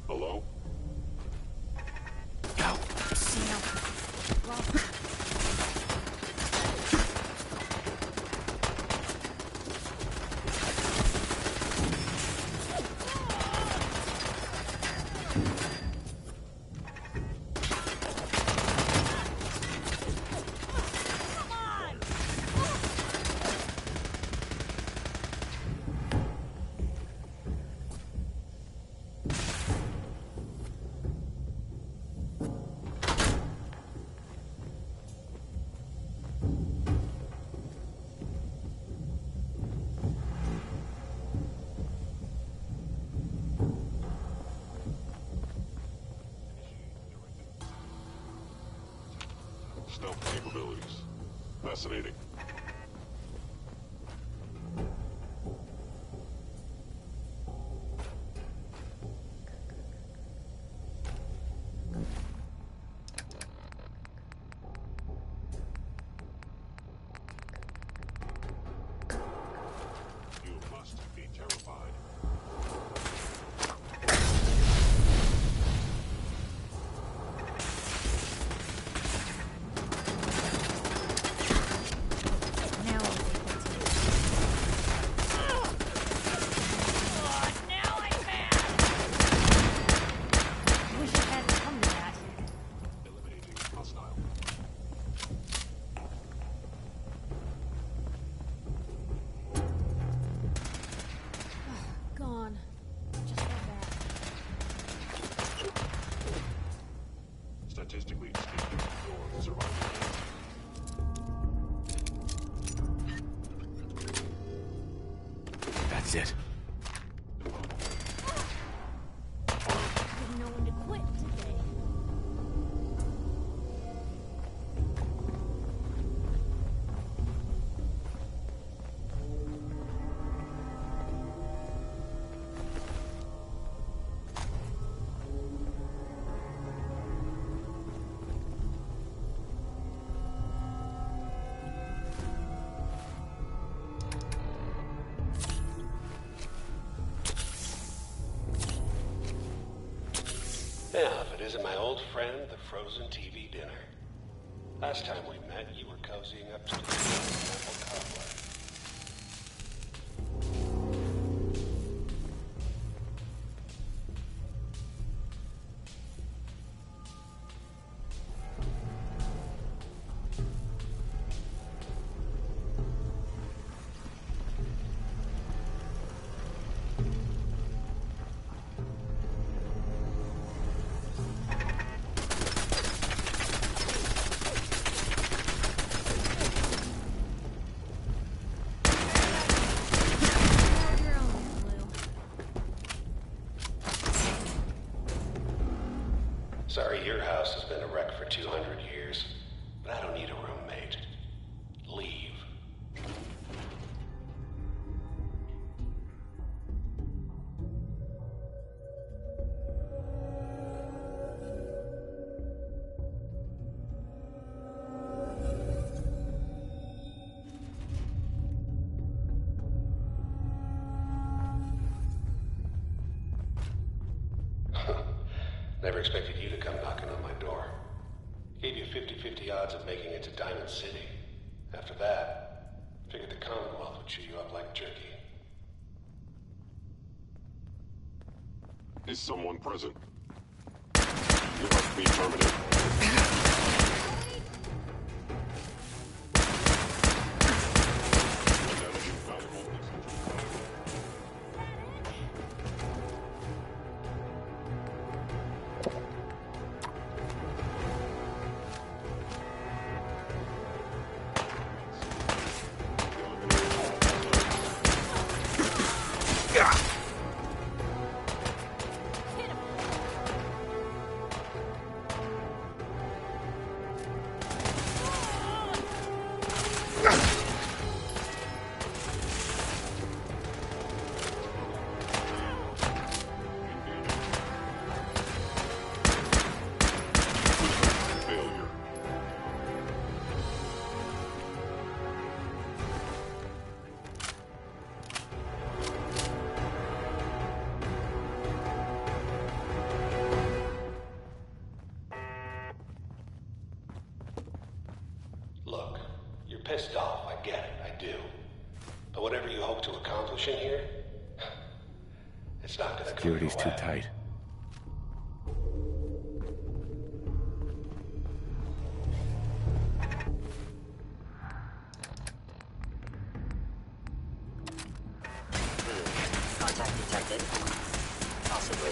Hello? Stealth capabilities. Fascinating. You must be terrified. Gone. Just like that. Statistically speaking, your survival rate. That's it. Didn't know when to quit today. Yeah, if it isn't my old friend, the frozen TV dinner. Last time we met, you were cozying up to the apple cobbler. Sorry your house has been a wreck for 200 years, but I don't need a roommate. Leave. Never expected you to come knocking on my door. Gave you 50-50 odds of making it to Diamond City. After that, figured the Commonwealth would chew you up like jerky. Is someone present? You must be terminated. Look, you're pissed off, I get it, I do. But whatever you hope to accomplish in here, it's not gonna go your way. Security's too tight. Contact detected. Possibly.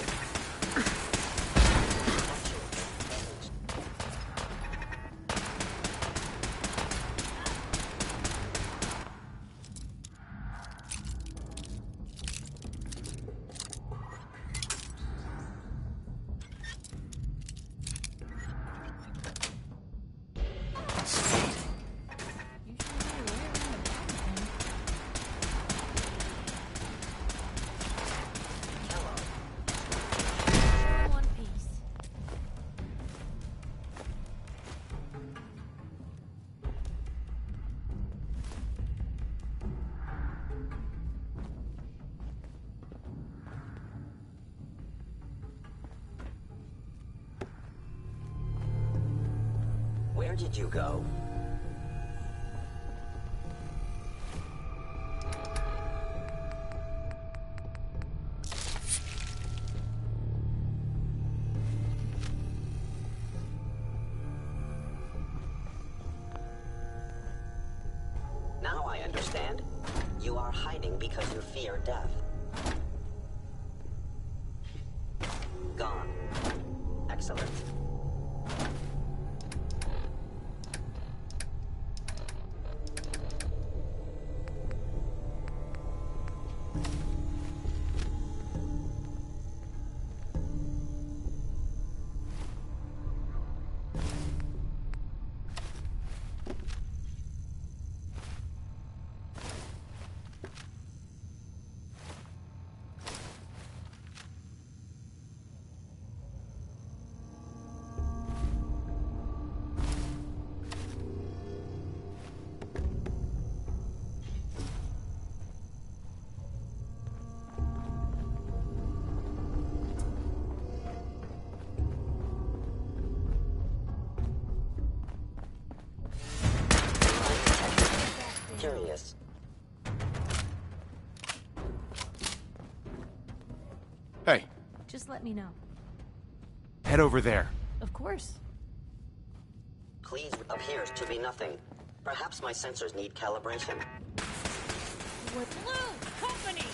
Where did you go? Now I understand. You are hiding because you fear death. Gone. Excellent. Curious. Hey, Just let me know. head over there. Of course. Please appears to be nothing. Perhaps my sensors need calibration. With Blue Company!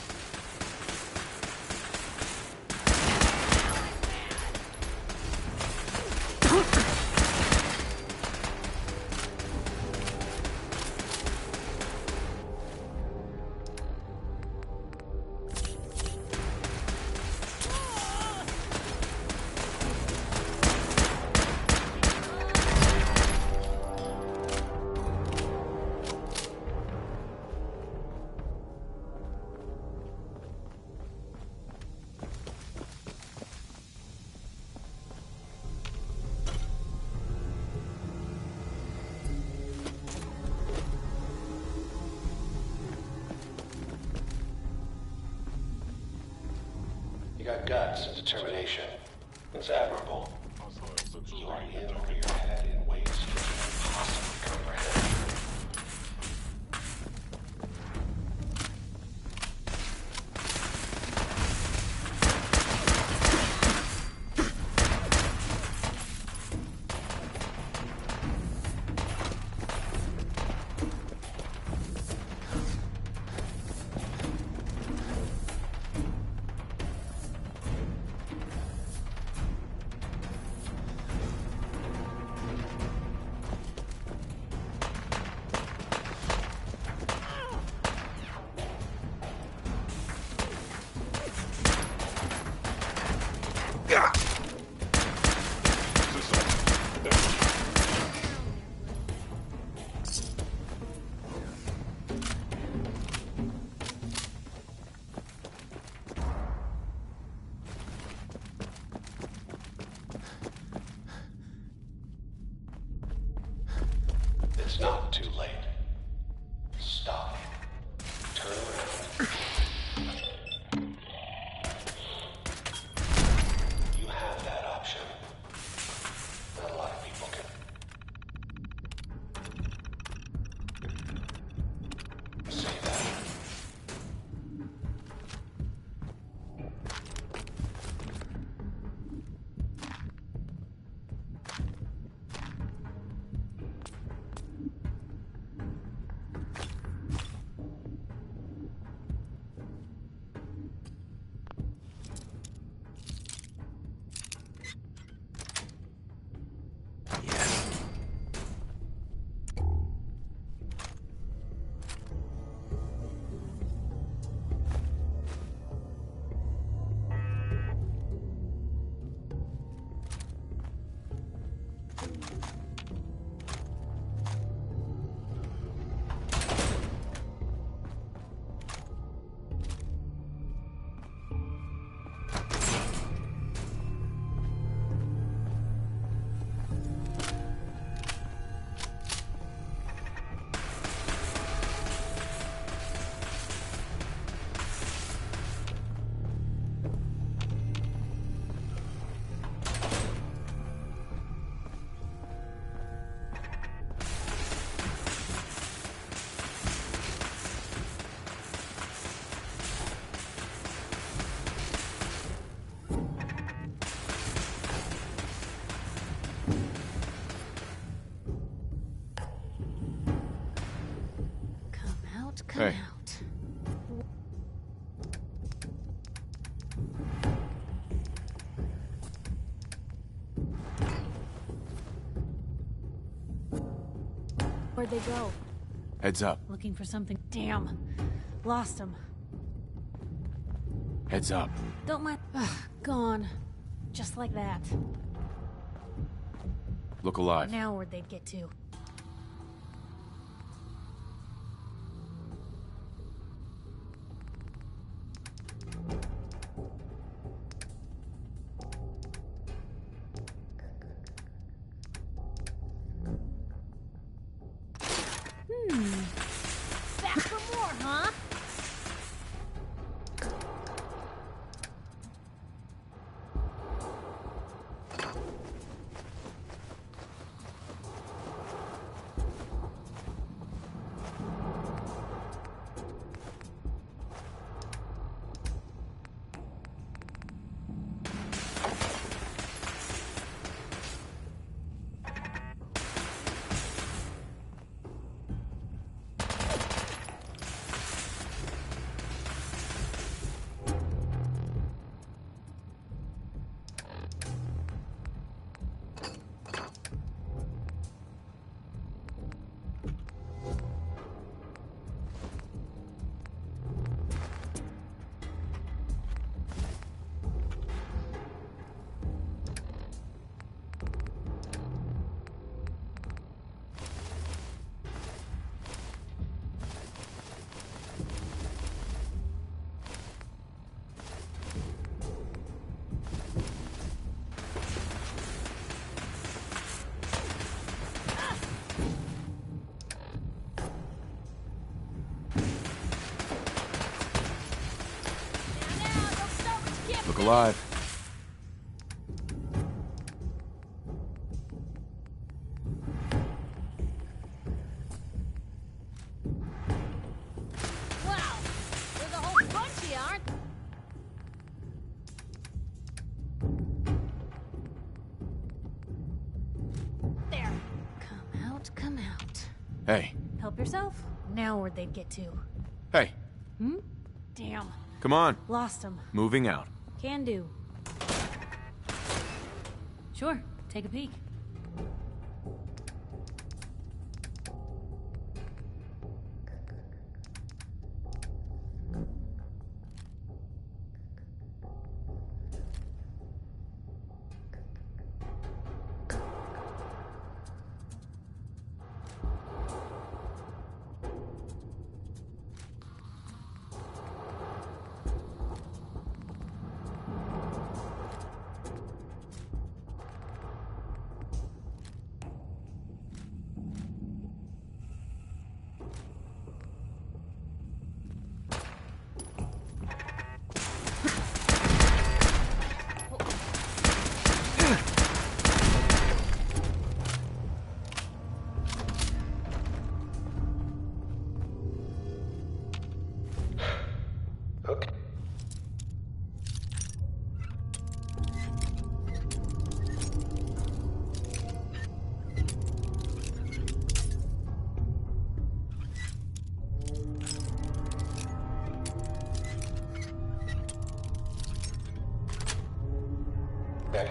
You got guts and determination. It's admirable. You are in over your head in ways you can't possibly comprehend. It's not too late. Stop. Turn around. You have that option. Not a lot of people can say that. Come Hey. out. Where'd they go? Heads up. Looking for something. Damn. Lost them. Heads up. Don't mind. Ugh, gone. Just like that. Look alive. Now where'd they get to? Back for more, huh? Look alive. Wow, there's a whole bunch here, aren't there? There. Come out, come out. Hey. Help yourself. Now where'd they get to? Hey. Hmm? Damn. Come on. Lost him. Moving out. Can do. Sure, take a peek.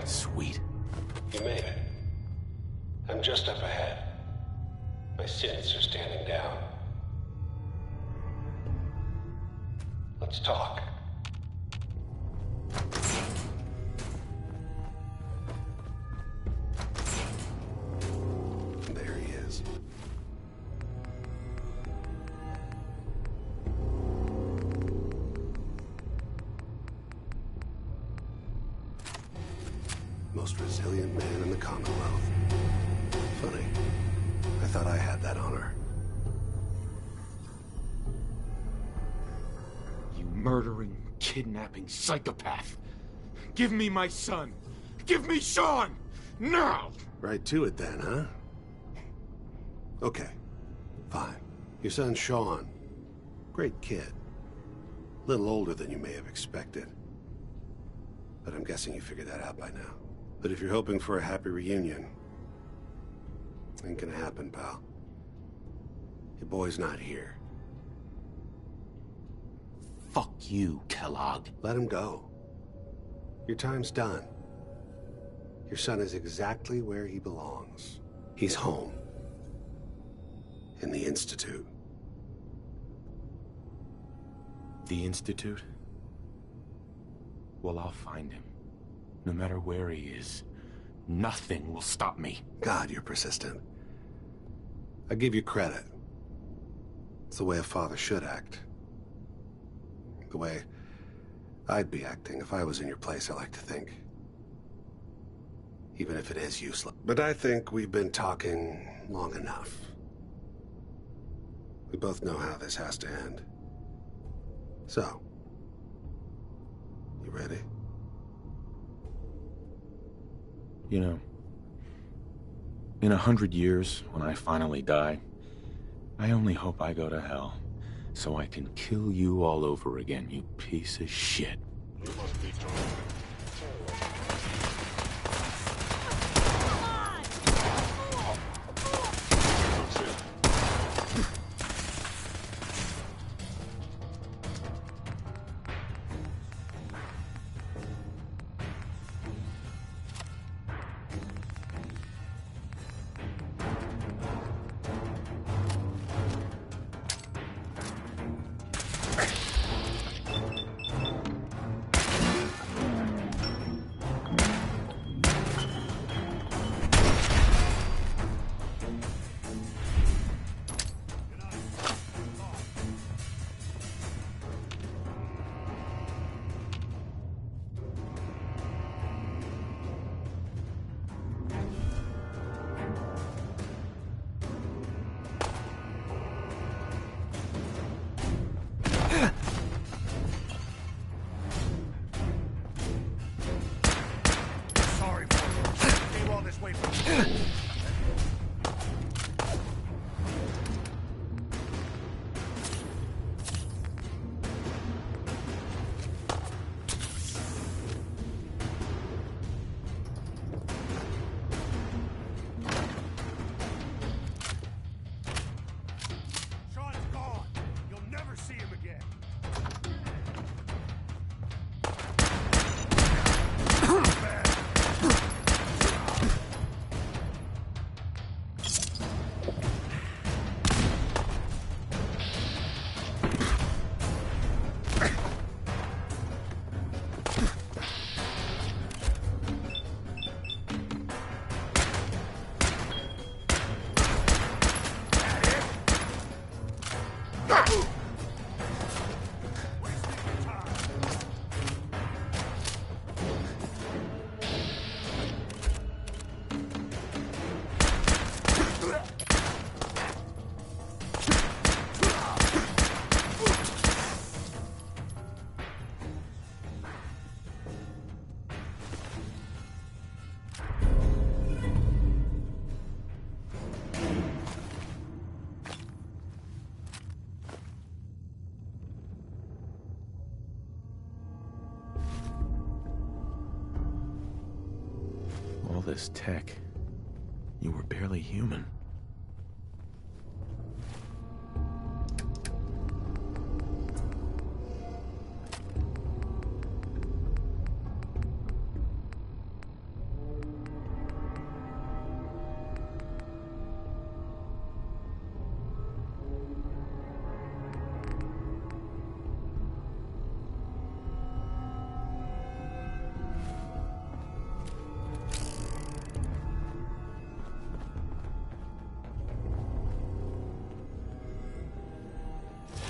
Sweet. You made it. I'm just up ahead. My synths are standing down. Let's talk. There he is. Most resilient man in the Commonwealth. Funny. I thought I had that honor. You murdering, kidnapping psychopath. Give me my son. Give me Sean! Now! Right to it then, huh? Okay. Fine. Your son Sean. Great kid. Little older than you may have expected. But I'm guessing you figured that out by now. But if you're hoping for a happy reunion, ain't gonna happen, pal. Your boy's not here. Fuck you, Kellogg. Let him go. Your time's done. Your son is exactly where he belongs. He's home. In the Institute. The Institute? Well, I'll find him. No matter where he is, nothing will stop me. God, you're persistent. I give you credit. It's the way a father should act. The way I'd be acting if I was in your place, I like to think. Even if it is useless. But I think we've been talking long enough. We both know how this has to end. So, you ready? You know, in 100 years, when I finally die, I only hope I go to hell, so I can kill you all over again, you piece of shit. You must be told. this tech, you were barely human.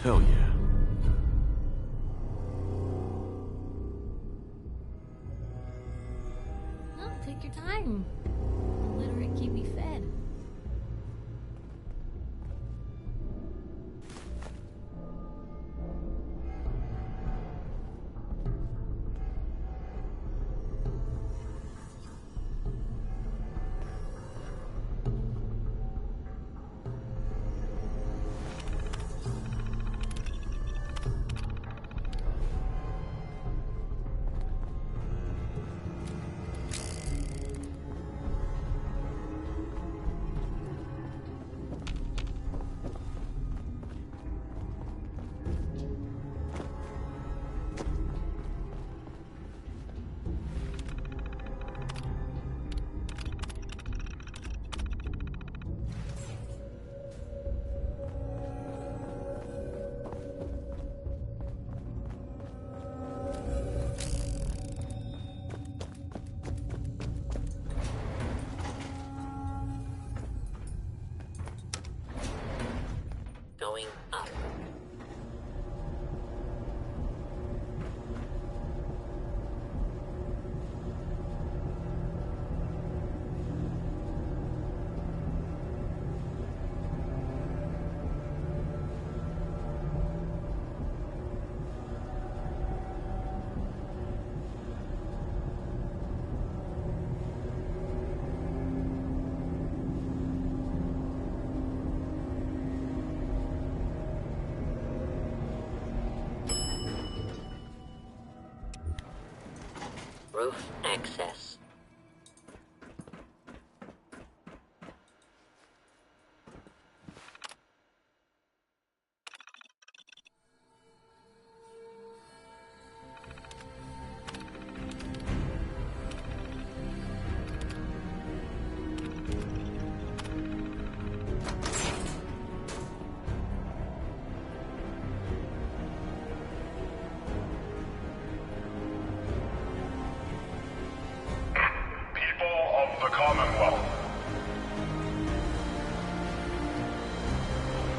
Hell yeah. No, take your time. Illiterate, keep me fed. Going up. Roof access. The Commonwealth.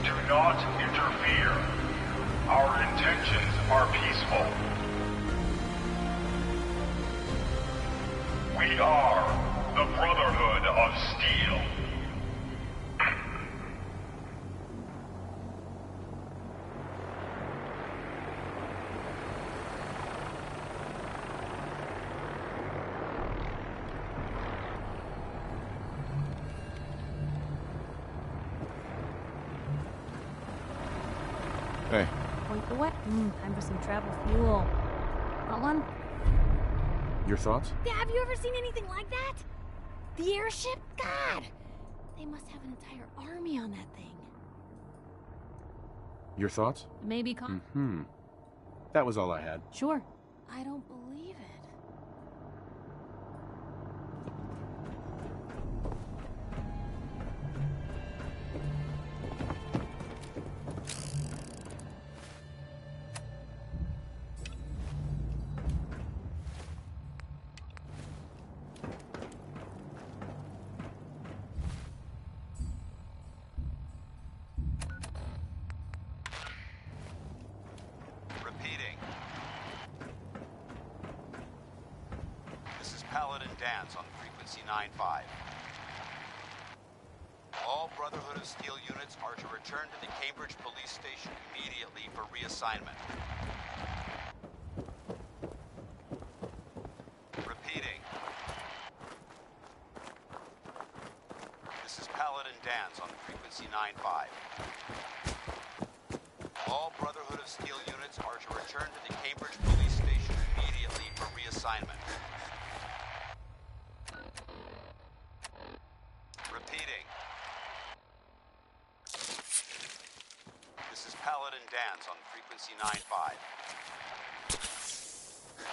Do not interfere. Our intentions are peaceful. We are the Brotherhood of Steel. Hey. Point the way. Time for some travel fuel. Got one? Your thoughts? Yeah, have you ever seen anything like that? The airship? God! They must have an entire army on that thing. Your thoughts? Maybe That was all I had. Sure. I don't believe it. Paladin Dance on frequency 9-5. All Brotherhood of Steel units are to return to the Cambridge Police Station immediately for reassignment. Repeating. This is Paladin Dance on frequency 9-5. All Brotherhood of Steel units are to return to the Cambridge Police Station immediately for reassignment. frequency 9-5.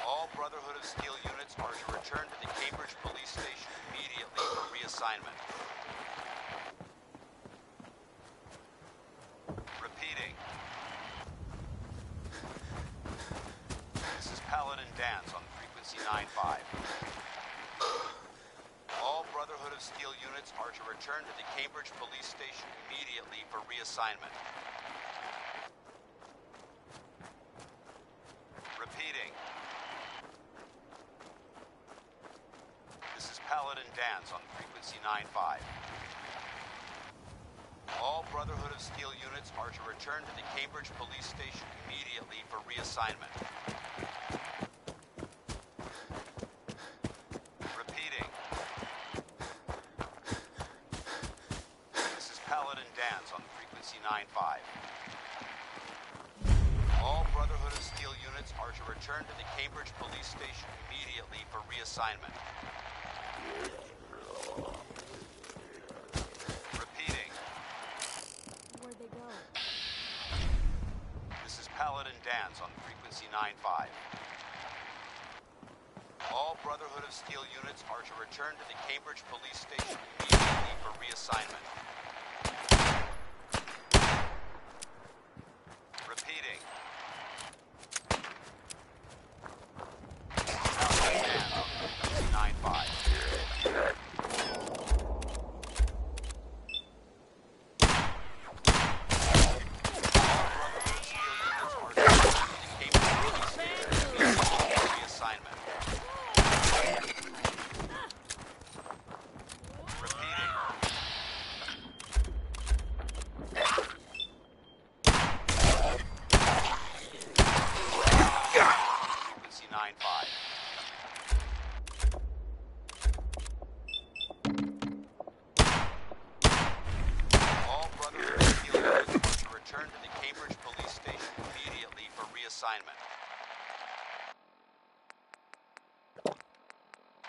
All Brotherhood of Steel units are to return to the Cambridge Police Station immediately for reassignment. Repeating. This is Paladin Dan's on frequency 9-5. All Brotherhood of Steel units are to return to the Cambridge Police Station immediately for reassignment. Repeating. This is Paladin Dan's on frequency 9-5. All Brotherhood of Steel units are to return to the Cambridge Police Station immediately for reassignment. Repeating. This is Paladin Dan's on frequency 9-5. All Brotherhood of Steel units are to return to the Cambridge Police Station immediately for reassignment. Repeating. Where'd they go? This is Paladin Dan's on frequency 9-5. All Brotherhood of Steel units are to return to the Cambridge Police Station immediately for reassignment. Repeating. Paladin Dan's on frequency 9-5.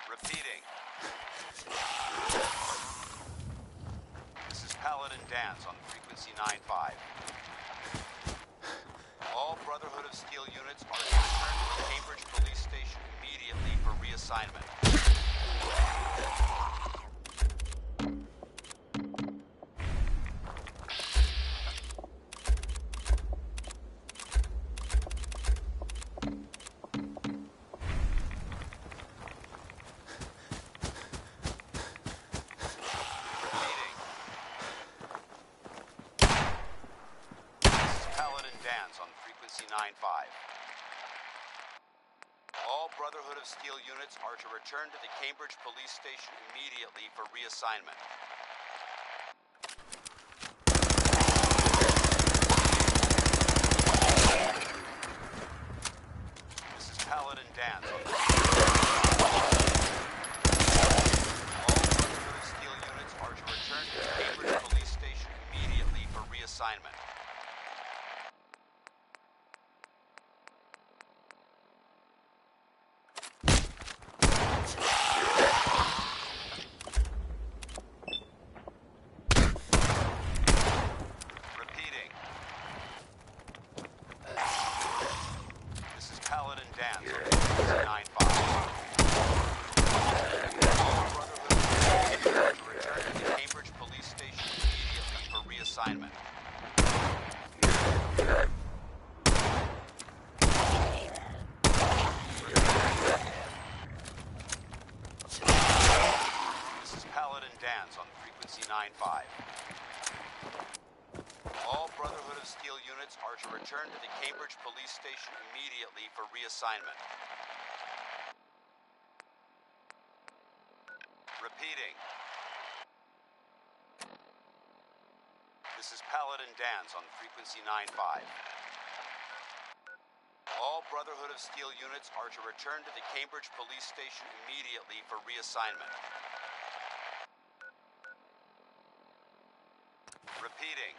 Repeating. This is Paladin Dan's on frequency 9-5. All Brotherhood of Steel units are to return to the Cambridge Police Station immediately for reassignment. On frequency 9-5. All Brotherhood of Steel units are to return to the Cambridge Police Station immediately for reassignment. This is Paladin Dan's on All Brotherhood of Steel units are to return to the Cambridge Police Station immediately for reassignment. Paladin Dan's on frequency 9-5. All Brotherhood of Steel units to return to the Cambridge Police Station immediately for reassignment. This is Paladin Dan's on frequency 9-5. All Brotherhood of Steel units are to return to the Cambridge Police Station immediately for reassignment. Repeating. This is Paladin Dan's on frequency 9-5. All Brotherhood of Steel units are to return to the Cambridge Police Station immediately for reassignment. Repeating.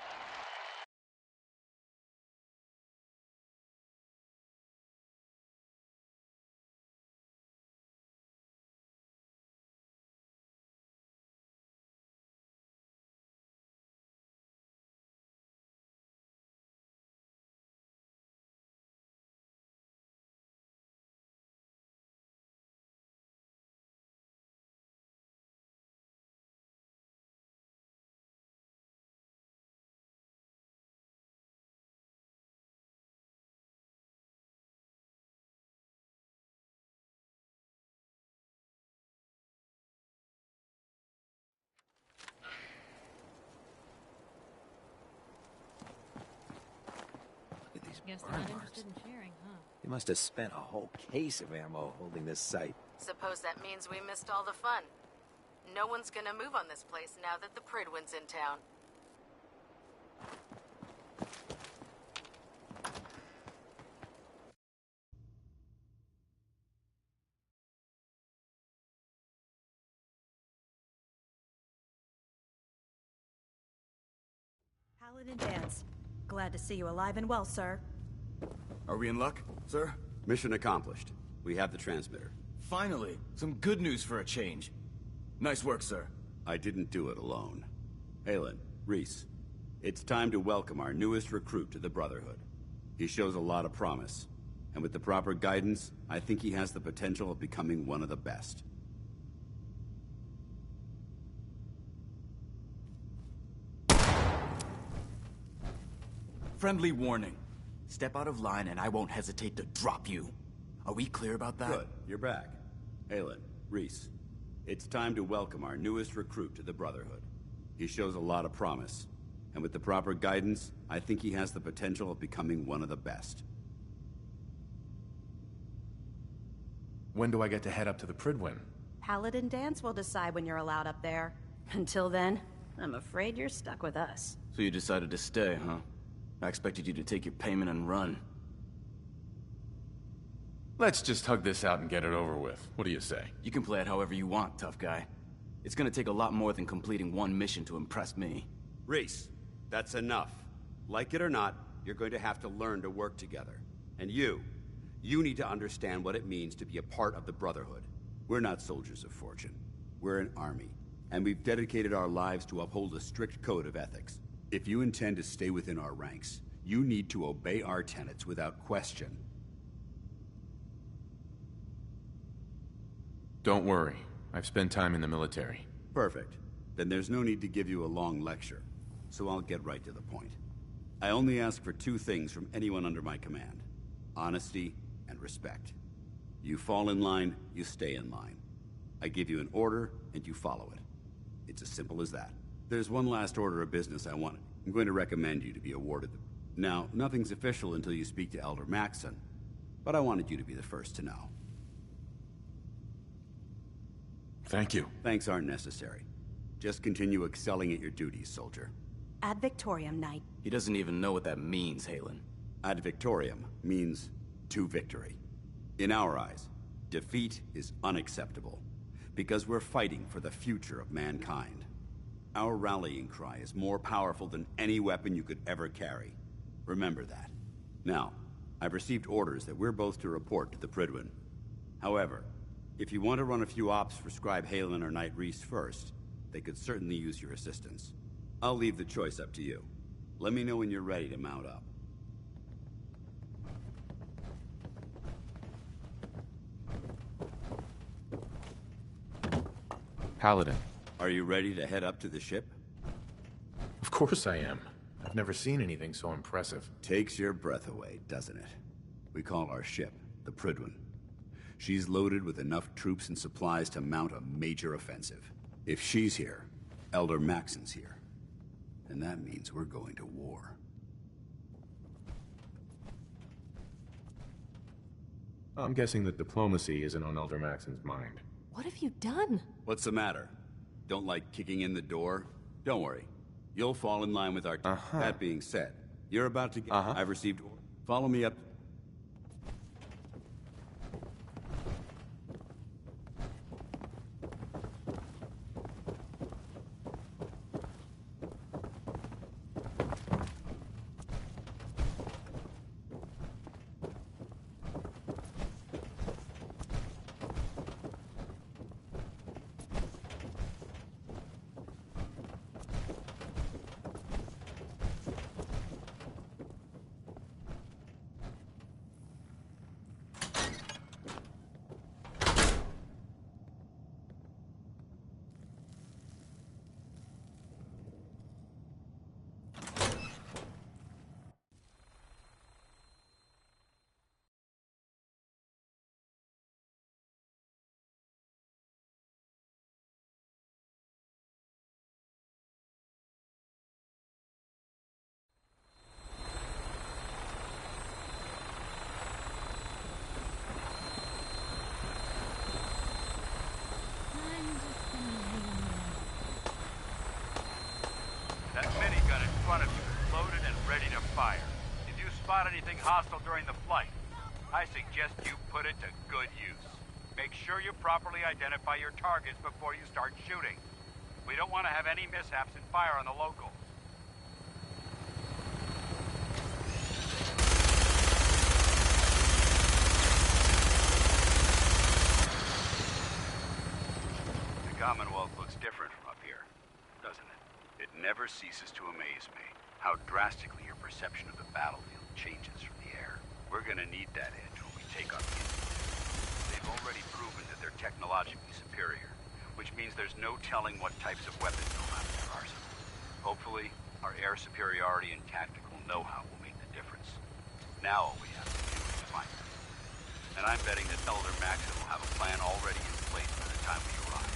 Guess they're not interested in sharing, huh? You must have spent a whole case of ammo holding this site. Suppose that means we missed all the fun. No one's gonna move on this place now that the Pridwin's in town. Paladin Danse. Glad to see you alive and well, sir. Are we in luck, sir? Mission accomplished. We have the transmitter. Finally, some good news for a change. Nice work, sir. I didn't do it alone. Haylen, Reese, it's time to welcome our newest recruit to the Brotherhood. He shows a lot of promise, and with the proper guidance, I think he has the potential of becoming one of the best. Friendly warning. Step out of line and I won't hesitate to drop you. Are we clear about that? Good. You're back. Haylen, Reese, it's time to welcome our newest recruit to the Brotherhood. He shows a lot of promise, and with the proper guidance, I think he has the potential of becoming one of the best. When do I get to head up to the Pridwin? Paladin Danse will decide when you're allowed up there. Until then, I'm afraid you're stuck with us. So you decided to stay, huh? I expected you to take your payment and run. Let's just hug this out and get it over with. What do you say? You can play it however you want, tough guy. It's gonna take a lot more than completing one mission to impress me. Reese, that's enough. Like it or not, you're going to have to learn to work together. And you need to understand what it means to be a part of the Brotherhood. We're not soldiers of fortune. We're an army, and we've dedicated our lives to uphold a strict code of ethics. If you intend to stay within our ranks, you need to obey our tenets without question. Don't worry. I've spent time in the military. Perfect. Then there's no need to give you a long lecture, so I'll get right to the point. I only ask for two things from anyone under my command: honesty and respect. You fall in line, you stay in line. I give you an order, and you follow it. It's as simple as that. There's one last order of business I wanted. I'm going to recommend you to be awarded the... Now, nothing's official until you speak to Elder Maxson, but I wanted you to be the first to know. Thank you. Thanks aren't necessary. Just continue excelling at your duties, soldier. Ad Victoriam, Knight. He doesn't even know what that means, Haylen. Ad Victoriam means to victory. In our eyes, defeat is unacceptable, because we're fighting for the future of mankind. Our rallying cry is more powerful than any weapon you could ever carry. Remember that. Now, I've received orders that we're both to report to the Pridwin. However, if you want to run a few ops for Scribe Haylen or Knight Reese first, they could certainly use your assistance. I'll leave the choice up to you. Let me know when you're ready to mount up. Paladin. Are you ready to head up to the ship? Of course I am. I've never seen anything so impressive. Takes your breath away, doesn't it? We call our ship the Pridwin. She's loaded with enough troops and supplies to mount a major offensive. If she's here, Elder Maxson's here. And that means we're going to war. I'm guessing that diplomacy isn't on Elder Maxson's mind. What have you done? What's the matter? Don't like kicking in the door? Don't worry. You'll fall in line with our... That being said, you're about to get... I've received... Follow me up... anything hostile during the flight. I suggest you put it to good use. Make sure you properly identify your targets before you start shooting. We don't want to have any mishaps and fire on the locals. The Commonwealth looks different from up here, doesn't it? It never ceases to amaze me how drastically your perception of the battlefield changes from the air. We're gonna need that edge when we take on the Institute. They've already proven that they're technologically superior, which means there's no telling what types of weapons they'll have in their arsenal. Hopefully, our air superiority and tactical know-how will make the difference. Now all we have to do is find them. And I'm betting that Elder Maxon will have a plan already in place by the time we arrive.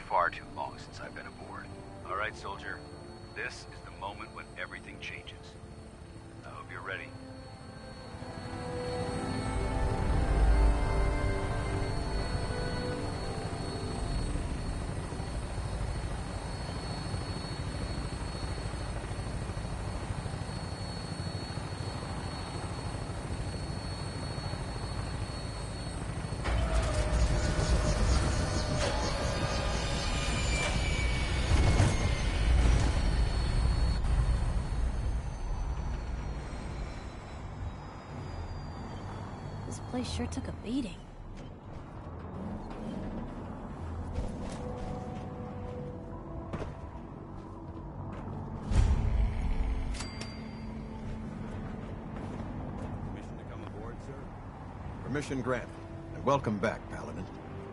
Far too long since I've been aboard. All right, soldier. This is the moment when everything changes. I hope you're ready. This place sure took a beating. Permission to come aboard, sir? Permission granted, and welcome back, Paladin.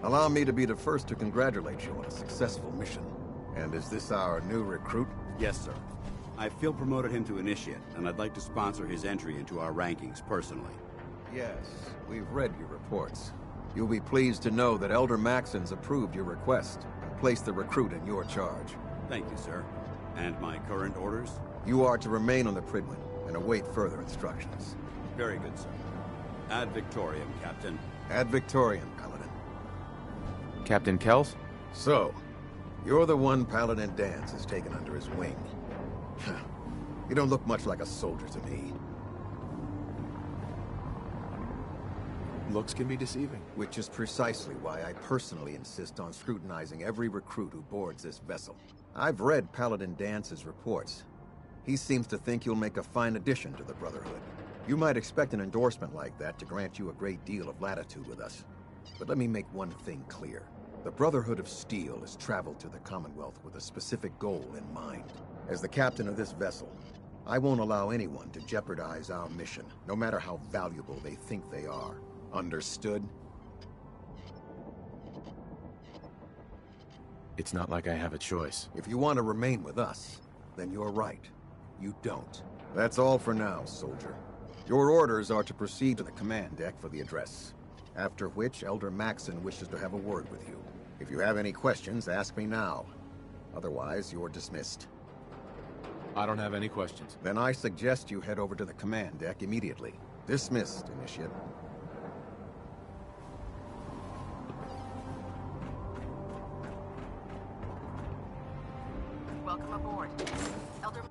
Allow me to be the first to congratulate you on a successful mission. And is this our new recruit? Yes, sir. I feel promoted him to initiate, and I'd like to sponsor his entry into our rankings personally. Yes, we've read your reports. You'll be pleased to know that Elder Maxon's approved your request and placed the recruit in your charge. Thank you, sir. And my current orders? You are to remain on the Prydwen and await further instructions. Very good, sir. Ad Victoriam, Captain. Ad Victoriam, Paladin. Captain Kells? So, you're the one Paladin Danse has taken under his wing. You don't look much like a soldier to me. Looks can be deceiving. Which is precisely why I personally insist on scrutinizing every recruit who boards this vessel. I've read Paladin Dance's reports. He seems to think you'll make a fine addition to the Brotherhood. You might expect an endorsement like that to grant you a great deal of latitude with us. But let me make one thing clear. The Brotherhood of Steel has traveled to the Commonwealth with a specific goal in mind. As the captain of this vessel, I won't allow anyone to jeopardize our mission, no matter how valuable they think they are. Understood? It's not like I have a choice. If you want to remain with us, then you're right. You don't. That's all for now, soldier. Your orders are to proceed to the command deck for the address. After which, Elder Maxson wishes to have a word with you. If you have any questions, ask me now. Otherwise, you're dismissed. I don't have any questions. Then I suggest you head over to the command deck immediately. Dismissed, Initiate. Welcome aboard. Elder...